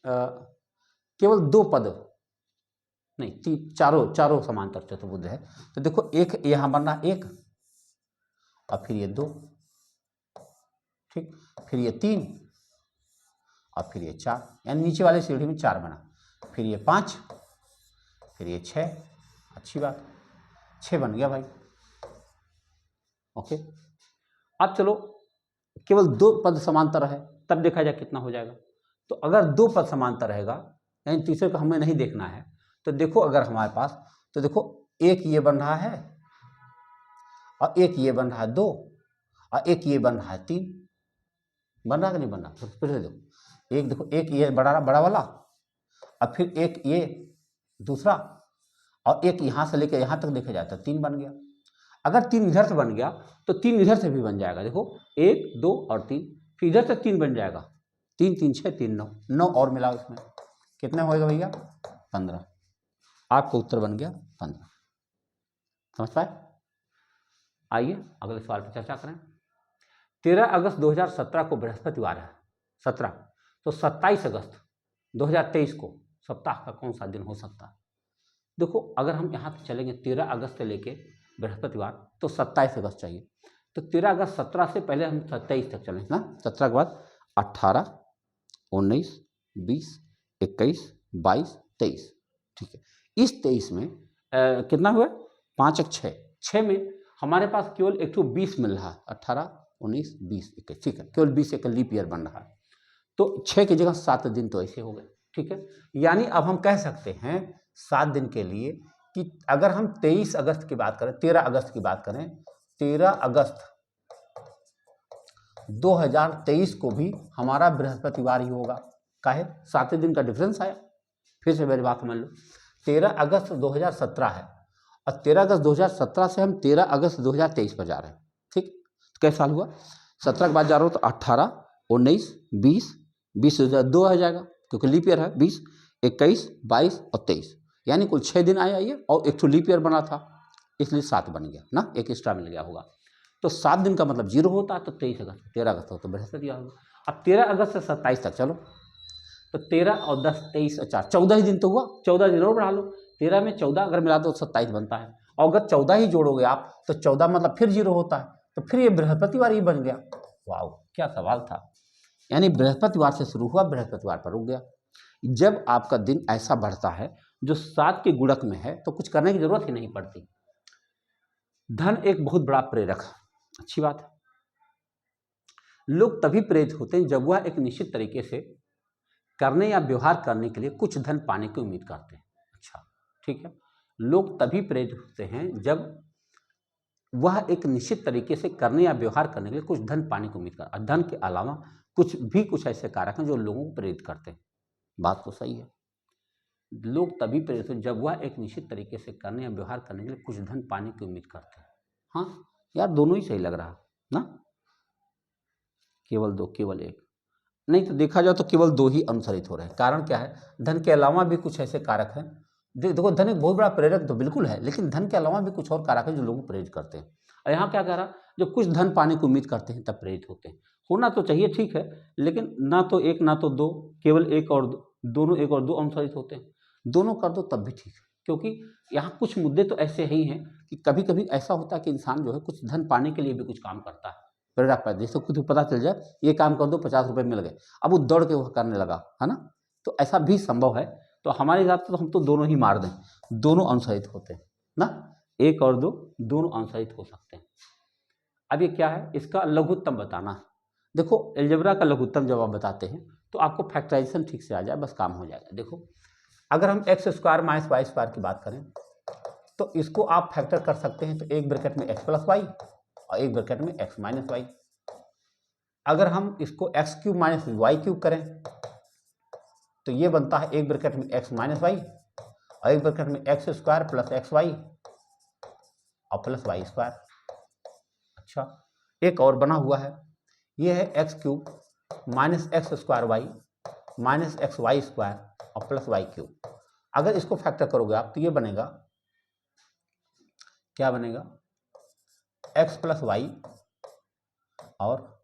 केवल 2 पद नहीं, चारों समांतर चतुर्भुज है। तो देखो, एक यहाँ बन रहा 1, और फिर ये 2, ठीक, फिर ये 3 और फिर ये 4, यानी नीचे वाले सीढ़ी में 4 बना, फिर ये 5, फिर ये 6। अच्छी बात, 6 बन गया भाई। ओके, अब चलो, केवल 2 पद समांतर है, तब देखा जाए कितना हो जाएगा। तो अगर 2 पद समांतर रहेगा, यानी तीसरे को हमें नहीं देखना है, तो देखो अगर हमारे पास, तो देखो एक ये बन रहा है और एक ये बन रहा है 2, और एक ये बन रहा है 3। बन रहा कि नहीं बन रहा? तो फिर से देखो, एक देखो, एक ये बड़ा वाला, और फिर एक ये दूसरा, और एक यहाँ से लेकर यहाँ तक देखा जाए तो 3 बन गया। अगर 3 इधर से बन गया तो 3 इधर से भी बन जाएगा। देखो 1 2 और 3, फिर इधर से 3 बन जाएगा। 3 3 6 3 9, 9 और मिलाओ इसमें, कितना होएगा भैया? 15। आपका उत्तर बन गया 15। समझ पाए? आइए अगले सवाल पर चर्चा करें। 13 अगस्त 2017 को बृहस्पतिवार है, 17, तो 27 अगस्त 2023 को सप्ताह का कौन सा दिन हो सकता है? देखो, अगर हम यहाँ से चलेंगे 13 अगस्त से लेके बृहस्पतिवार, तो 27 अगस्त चाहिए। तो 13 अगस्त 17 से पहले हम 27 तक चलें ना। 17 के बाद 18 19 20 21 22 23, ठीक है। इस 23 में कितना हुआ? 5 एक 6, 6 में हमारे पास केवल एक 20 मिल रहा है। 18 19 20 21, ठीक है, केवल 20 एक लीप ईयर बन रहा है। तो 6 की जगह 7 दिन तो ऐसे हो गए, ठीक है। यानी अब हम कह सकते हैं 7 दिन के लिए कि अगर हम 23 अगस्त की बात करें, 13 अगस्त की बात करें, 13 अगस्त 2023 को भी हमारा बृहस्पतिवार ही होगा। काहे? 7 दिन का डिफरेंस आया। फिर से मेरी बात समझ लो, 13 अगस्त 2017 है और 13 अगस्त 2017 से हम 13 अगस्त 2023 पर जा रहे हैं, ठीक। तो कैसा साल हुआ? 17 के बाद जा रहा हो तो 18 19 20 20 2 आ जाएगा, क्योंकि लीप ईयर है। 20 21 22 और 23, यानी कुल 6 दिन आया ये, और एक तो लीप ईयर बना था, इसलिए 7 बन गया ना, एक एक्स्ट्रा मिल गया होगा। तो 7 दिन का मतलब 0 होता है, तो 23 अगस्त 13 अगस्त हो तो बृहस्पतिवार होगा। अब 13 अगस्त से 27 तक चलो, तो 13 और 10 23 और 4 14 ही दिन तो हुआ। 14 दिन और बढ़ा लो, 13 में 14 अगर मिला दो तो 27 बनता है। और अगर 14 ही जोड़ोगे आप तो 14 मतलब फिर 0 होता है, तो फिर ये बृहस्पतिवार ही बन गया। वाह, क्या सवाल था। यानी बृहस्पतिवार से शुरू हुआ, बृहस्पतिवार पर रुक गया। जब आपका दिन ऐसा बढ़ता है जो 7 के गुणक में है, तो कुछ करने की जरूरत ही नहीं पड़ती। धन एक बहुत बड़ा प्रेरक है, अच्छी बात है। लोग तभी प्रेरित होते हैं जब वह एक निश्चित तरीके से करने या व्यवहार करने के लिए कुछ धन पाने की उम्मीद करते हैं। अच्छा, ठीक है। लोग तभी प्रेरित होते हैं जब वह एक निश्चित तरीके से करने या व्यवहार करने के लिए कुछ धन पाने की उम्मीद करते हैं। धन के अलावा कुछ ऐसे कारक हैं जो लोगों को प्रेरित करते हैं। बात तो सही है। लोग तभी प्रेरित हो जब वह एक निश्चित तरीके से करने या व्यवहार करने के लिए कुछ धन पाने की उम्मीद करते हैं। हाँ यार, दोनों ही सही लग रहा ना, केवल दो, केवल एक नहीं। तो देखा जाए तो केवल दो ही अनुसरित हो रहे हैं। कारण क्या है, धन के अलावा भी कुछ ऐसे कारक हैं। देखो, धन एक बहुत बड़ा प्रेरक तो बिल्कुल है, लेकिन धन के अलावा भी कुछ और कारक हैं जो लोगों को प्रेरित करते हैं। और यहाँ क्या कह रहा, जो कुछ धन पाने की उम्मीद करते हैं तब प्रेरित होते हैं। होना तो चाहिए, ठीक है, लेकिन ना तो एक ना तो दो, केवल एक और दो, दोनों एक और दो अनुसरित होते हैं। दोनों कर दो तब भी ठीक है, क्योंकि यहाँ कुछ मुद्दे तो ऐसे ही हैं कि कभी कभी ऐसा होता है कि इंसान जो है कुछ धन पाने के लिए भी कुछ काम करता है। प्रेरक पर जैसे खुद पता चल जाए ये काम कर दो, 50 रुपये मिल गए, अब वो दौड़ के वो करने लगा, है ना। तो ऐसा भी संभव है। तो हमारे हिसाब से तो हम तो दोनों ही मार दें, दोनों अनुसारित होते हैं ना, एक और दो दोनों अनुसारित हो सकते हैं। अब ये क्या है, इसका लघुत्तम बताना है। देखो, अलजेब्रा का लघुत्तम जब आप बताते हैं तो आपको फैक्टराइजेशन ठीक से आ जाए, बस काम हो जाएगा। देखो, अगर हम X square minus Y square की बात करें तो इसको आप फैक्टर कर सकते हैं। तो एक ब्रैकेट में एक्स प्लस वाई और एक ब्रैकेट में एक्स माइनस वाई। अगर हम इसको X cube minus Y cube करें तो ये बनता है एक ब्रैकेट में एक्स माइनस वाई और एक ब्रैकेट में X square plus X Y और प्लस वाई स्क्वायर। अच्छा, एक और बना हुआ है, ये है X cube minus X square Y minus X Y square और प्लस वाई क्यूब। अगर इसको फैक्टर करोगे आप तो ये बनेगा, क्या बनेगा, एक्स प्लस वाई और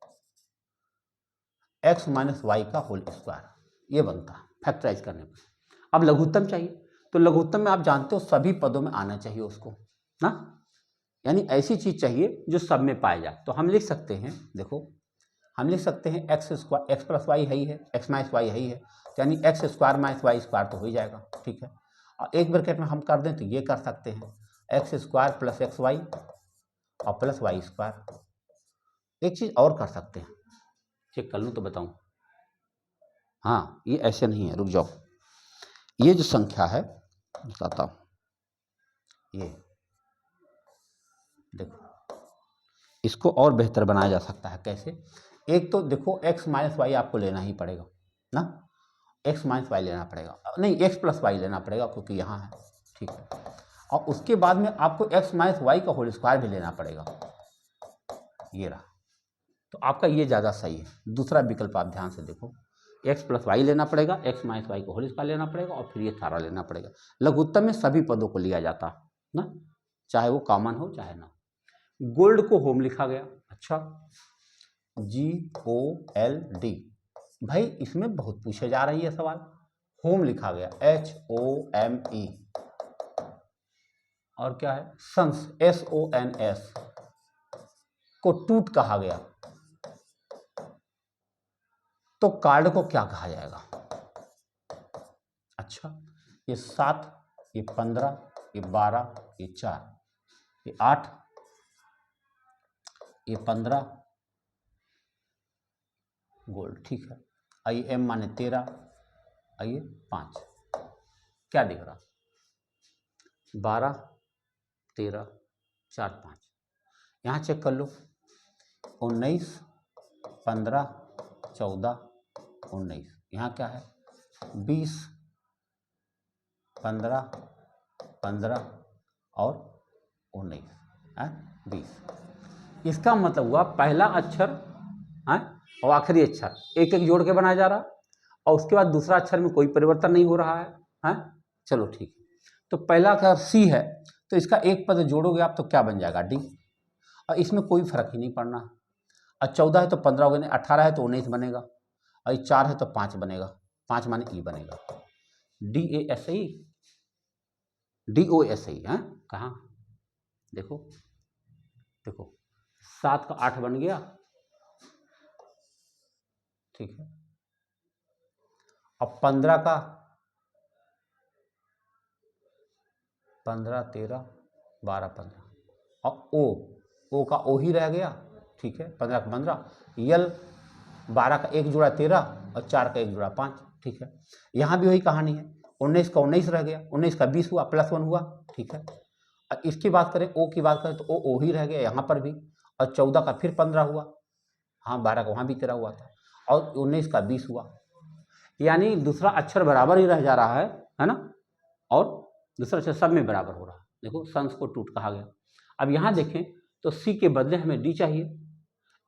एक्स माइनस वाई का होल स्क्वायर, ये बनता है फैक्टराइज करने पर। अब लघुत्तम चाहिए, तो लघुत्तम में आप जानते हो सभी पदों में आना चाहिए उसको ना, यानी ऐसी चीज चाहिए जो सब में पाया जाए। तो हम लिख सकते हैं, देखो हम लिख सकते हैं X square, X plus Y है ही है, एक्स माइनस वाई है ही है, यानी X square minus Y square तो हो ही जाएगा, ठीक है। और एक ब्रैकेट में हम कर दें तो ये कर सकते हैं X square plus X Y और प्लस वाई स्क्वायर। एक चीज और कर सकते हैं, चेक कर लूँ तो बताऊं। हाँ, ये ऐसे नहीं है, रुक जाओ, ये जो संख्या है बताता हूँ, ये देखो, इसको और बेहतर बनाया जा सकता है। कैसे, एक तो देखो एक्स माइनस वाई आपको लेना ही पड़ेगा ना, एक्स माइनस वाई लेना पड़ेगा, नहीं एक्स प्लस वाई लेना पड़ेगा क्योंकि यहाँ है, ठीक है। और उसके बाद में आपको एक्स माइनस वाई का होल स्क्वायर भी लेना पड़ेगा, ये रहा। तो आपका ये ज़्यादा सही है। दूसरा विकल्प आप ध्यान से देखो, एक्स प्लस वाई लेना पड़ेगा, एक्स माइनस वाई को होल स्क्वायर लेना पड़ेगा और फिर ये सारा लेना पड़ेगा। लघुत्तम में सभी पदों को लिया जाता ना, चाहे वो कॉमन हो चाहे ना। गोल्ड को होम लिखा गया, अच्छा, GOLD, भाई इसमें बहुत पूछे जा रही है सवाल। होम लिखा गया HOME, और क्या है सन्स, SONS, को टूट कहा गया, तो कार्ड को क्या कहा जाएगा। अच्छा, ये 7, ये 15, ये 12, ये 4, ये 8, ये 15 गोल्ड, ठीक है। आइए M माने 13, आइए 5, क्या दिख रहा, 12, 13, 4, 5, यहाँ चेक कर लो, 19, 15, 14, 19, यहाँ क्या है 20, 15, 15 और 19, 20। इसका मतलब हुआ पहला अक्षर और आखिरी अक्षर एक एक जोड़ के बनाया जा रहा, और उसके बाद दूसरा अक्षर में कोई परिवर्तन नहीं हो रहा है। चलो ठीक है, तो पहला अक्षर सी है तो इसका एक पद जोड़ोगे आप तो क्या बन जाएगा डी, और इसमें कोई फर्क ही नहीं पड़ना। और 14 है तो 15 होगा, 18 है तो 19 बनेगा, और 4 है तो 5 बनेगा, 5 माने ई बनेगा, DASE, DOSE है। कहाँ देखो, देखो 7 का 8 बन गया, ठीक है। अब 15 का 15, 13, 12, 15, और ओ का ओ ही रह गया, ठीक है। 15 का 15, यल 12 का एक जोड़ा 13 और 4 का एक जोड़ा 5, ठीक है। यहाँ भी वही कहानी है, 19 का 19 रह गया, 19 का 20 हुआ, +1 हुआ, ठीक है। और इसकी बात करें, ओ की बात करें तो ओ ही रह गया यहाँ पर भी, और 14 का फिर 15 हुआ, हाँ 12 का वहाँ भी 13 हुआ था, और 19 का 20 हुआ, यानी दूसरा अक्षर बराबर ही रह जा रहा है ना, और दूसरा से सब में बराबर हो रहा है। देखो संस को टूट कहा गया। अब यहाँ देखें तो सी के बदले हमें डी चाहिए,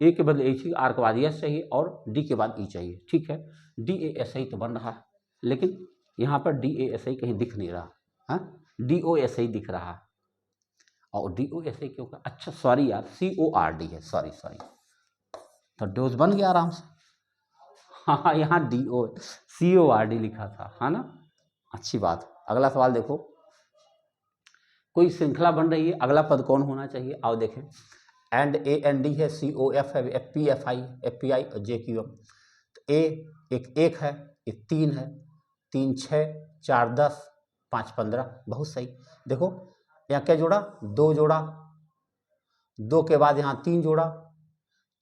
ए के बदले ए चाहिए, आर के बाद एस चाहिए और डी के बाद ई चाहिए। ठीक है, डी ए एस आई तो बन रहा है, लेकिन यहाँ पर डी ए एस आई कहीं दिख नहीं रहा, हाँ डी ओ एस आई दिख रहा है। और डी ओ एस आई क्यों का, अच्छा सॉरी यार, सी ओ आर डी है, सॉरी तो डोज बन गया आराम से। हाँ यहाँ डी ओ सी ओ आर डी लिखा था, है ना, अच्छी बात। अगला सवाल देखो, कोई श्रृंखला बन रही है, अगला पद कौन होना चाहिए, आओ देखें। एंड ए एन डी है, सी ओ एफ है, F P F I, F P I और जे क्यू एम। तो ए एक है, एक 3 है, 3 6 4 10 5 15, बहुत सही। देखो यहाँ क्या जोड़ा, 2 जोड़ा, 2 के बाद यहाँ 3 जोड़ा,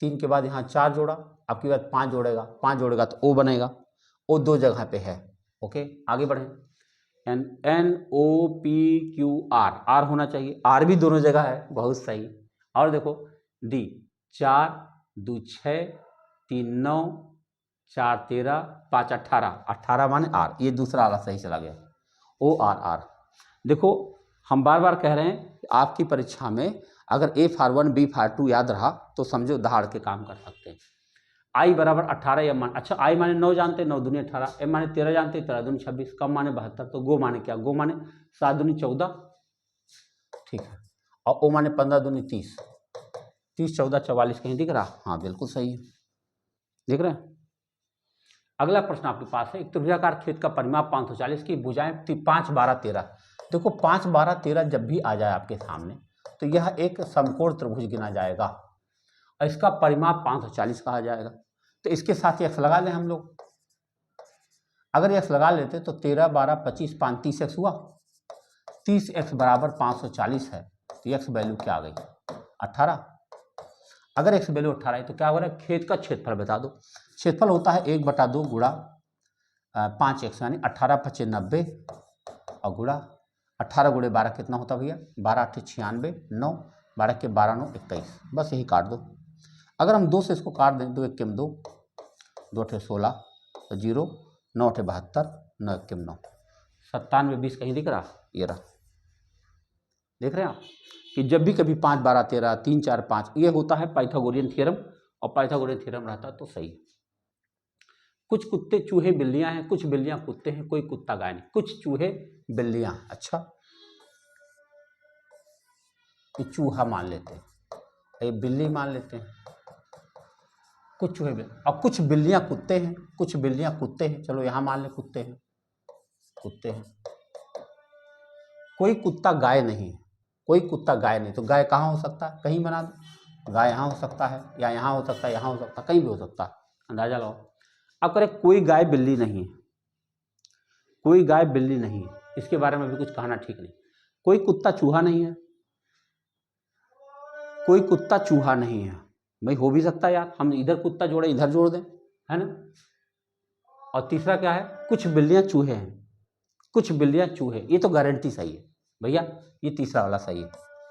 3 के बाद यहाँ 4 जोड़ा, आपकी बात 5 जोड़ेगा, 5 जोड़ेगा तो ओ बनेगा, ओ 2 जगह पे है। ओके आगे बढ़े। N N O P Q R, R होना चाहिए, आर भी दोनों जगह है, बहुत सही। और देखो डी 4 2 6 3 9 4 13 5 18, 18 माने आर, ये दूसरा वाला सही चला गया, ओ आर आर। देखो हम बार बार कह रहे हैं कि आपकी परीक्षा में अगर ए फॉर 1 बी फॉर 2 याद रहा तो समझो दहाड़ के काम कर सकते हैं। आई बराबर 18 या मान, अच्छा आई माने 9 जानते, 9 दूनी 18, एम माने 13 जानते, 13 दूनी 26, कम माने 72, तो गो माने क्या, गो माने 7 दूनी 14, ठीक है, और ओ माने 15 दूनी 30, 30 14 44 कहीं दिख रहा, हाँ बिल्कुल सही है, दिख रहे हैं। अगला प्रश्न आपके पास है, एक त्रिभुजाकार खेत का परिमाप 540 की भुजाएं 5 12 13। देखो 5 12 13 जब भी आ जाए आपके सामने तो यह एक समकोण त्रिभुज गिना जाएगा और इसका परिमाप 540 कहा जाएगा। तो इसके साथ एक्स लगा लें हम लोग, अगर एक्स लगा लेते तो 13 12 25 5 30 एक्स हुआ, 30 एक्स बराबर 540 है, तो एक्स वैल्यू क्या आ गई 18। अगर एक्स वैल्यू 18 है तो क्या हो रहा है, खेत का क्षेत्रफल बता दो। क्षेत्रफल होता है 1/2 गुणा 5x यानी 18 5 90 और गुणा 18 गुणे 12 कितना होता भैया, 12 8 96, 9 12 के 12 9 21, बस यही काट दो। अगर हम 2 से इसको काट दें, 2 1 2 2 8 16 तो 0 9 8 72 9 1 9 97 20 कहीं दिख रहा, ये रहा, देख रहे हैं आप कि जब भी कभी 5 12 13 3 4 5 ये होता है पाइथागोरियन थ्योरम, और पाइथागोरियन थ्योरम रहता तो सही। कुछ कुत्ते चूहे बिल्लियां हैं, कुछ बिल्लियां कुत्ते हैं, कोई कुत्ता गाय नहीं, कुछ चूहे बिल्लियां, अच्छा ये चूहा मान लेते हैं, ये बिल्ली मान लेते हैं, कुछ चूहे बिल्ली, और कुछ बिल्लियां कुत्ते हैं, कुछ बिल्लियां कुत्ते हैं, चलो यहां मान ले कुत्ते हैं, कुत्ते हैं, कोई कुत्ता गाय नहीं, कोई कुत्ता गाय नहीं, तो गाय कहाँ हो सकता है, कहीं बना दो, गाय यहाँ हो सकता है या यहाँ हो सकता है, यहाँ हो सकता है, कहीं भी हो सकता है, अंदाजा लगाओ। अब करें कोई गाय बिल्ली नहीं, कोई गाय बिल्ली नहीं, इसके बारे में भी कुछ कहना ठीक नहीं। कोई कुत्ता चूहा नहीं है, कोई कुत्ता चूहा नहीं है, भाई हो भी सकता है यार, हम इधर कुत्ता जोड़े इधर जोड़ दें, है ना। और तीसरा क्या है, कुछ बिल्लियां चूहे हैं, कुछ बिल्लियां चूहे, ये तो गारंटी सही है भैया, ये तीसरा वाला सही है,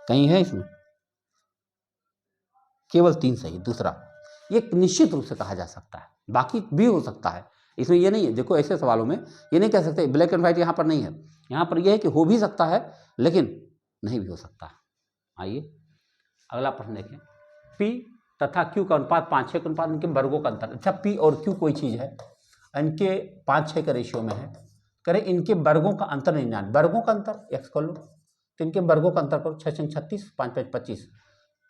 कहीं है इसमें केवल 3 सही, दूसरा ये निश्चित रूप से कहा जा सकता है, बाकी भी हो सकता है, इसमें ये नहीं है। देखो ऐसे सवालों में ये नहीं कह सकते ब्लैक एंड व्हाइट, यहाँ पर नहीं है, यहाँ पर यह है कि हो भी सकता है लेकिन नहीं भी हो सकता। आइए अगला प्रश्न देखें, पी तथा क्यू का अनुपात 5:6 के अनुपात, इनके वर्गों का अंतर। अच्छा पी और क्यू कोई चीज़ है, इनके 5:6 के रेशियो में है, करें इनके वर्गों का अंतर नहीं जान, वर्गों का अंतर एक्स कर लो, तो इनके वर्गों का अंतर करो, 6 36 5 5 25,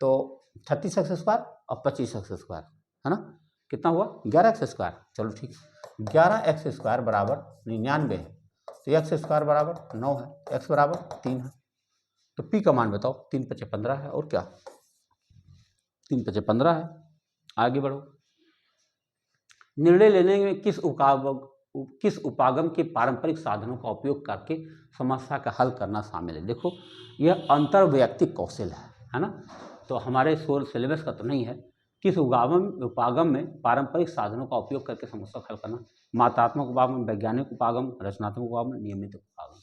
तो 36 एक्स स्क्वायर और 25 एक्स स्क्वायर, है ना, कितना हुआ 11 एक्स स्क्वायर। चलो ठीक, 11 एक्स स्क्वायर बराबर 99 है, तो एक्स स्क्वायर बराबर 9 है, एक्स बराबर 3 है, तो पी का मान बताओ, 3 5 15 है, और क्या 3 5 15 है। आगे बढ़ो, निर्णय लेने में किस उपागम के पारंपरिक साधनों का उपयोग करके समस्या का हल करना शामिल है। देखो यह अंतर्वैयक्तिक कौशल है ना, तो हमारे सिलेबस का तो नहीं है। किस उपागम में पारंपरिक साधनों का उपयोग करके समस्या का हल करना, मात्रात्मक उपागम, वैज्ञानिक उपागम, रचनात्मक उपागम, नियमित उपागम।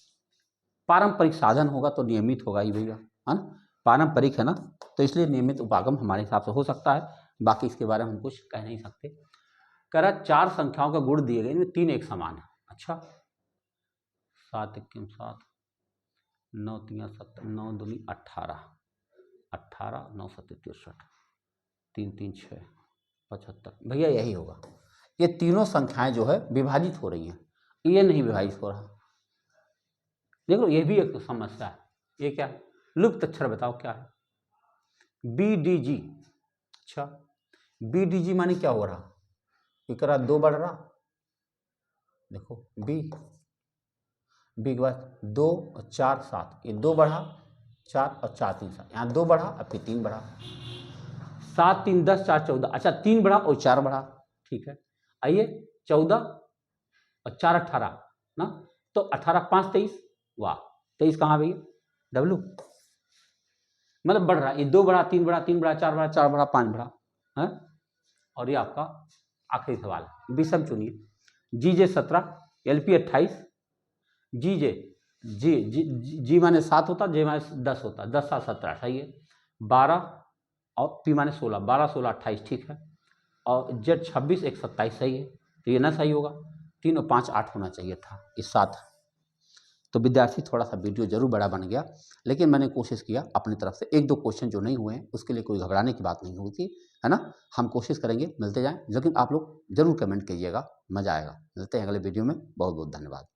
पारंपरिक साधन होगा तो नियमित होगा ही भैया, है ना, पारंपरिक है ना, तो इसलिए नियमित उपागम हमारे हिसाब से हो सकता है, बाकी इसके बारे में हम कुछ कह नहीं सकते। कह रहा 4 संख्याओं का गुण दिए गए, इनमें 3 एक समान है। अच्छा 7 1 7, 9 3 7, 9 2 18, 18 9 7 63, 3 3 6 75। भैया यही होगा। ये तीनों संख्याएं जो है विभाजित हो रही हैं, ये नहीं विभाजित हो रहा। देखो ये भी एक समस्या है। ये क्या है? लुप्त अक्षर बताओ क्या है? BDG। अच्छा, BDG माने क्या हो रहा? इकरा 2 बढ़ रहा, देखो B के बाद 2 और 4 7, ये 2 बढ़ा, 4 और 4 3 7, यहाँ 2 बढ़ा और फिर 3 बढ़ा, 7 3 10 4 14। अच्छा 3 बढ़ा और 4 बढ़ा, ठीक है। आइए 14 और 4 18 ना, तो 18 5 23, वाह 23 कहाँ भैया? W, मतलब बढ़ रहा, ये 2 बढ़ा 3 बढ़ा 3 बढ़ा 4 बढ़ा 4 बढ़ा 5 बढ़ा है। और ये आपका आखिरी सवाल है, विषम चुनिए। GJ 17, LP 28, GJ जी माने 7 होता, J माने 10 होता, 10 7 17 सही है। 12 और P माने 16, 12 16 28 ठीक है। और Z 26 1 27 सही है, तो ये ना सही होगा। 3 और 5 8 होना चाहिए था, ये 7। तो विद्यार्थी थोड़ा सा वीडियो जरूर बड़ा बन गया, लेकिन मैंने कोशिश किया अपनी तरफ से। 1 2 क्वेश्चन जो नहीं हुए हैं उसके लिए कोई घबराने की बात नहीं होती है ना। हम कोशिश करेंगे मिलते जाएं, लेकिन आप लोग जरूर कमेंट कीजिएगा, मजा आएगा। मिलते हैं अगले वीडियो में। बहुत बहुत धन्यवाद।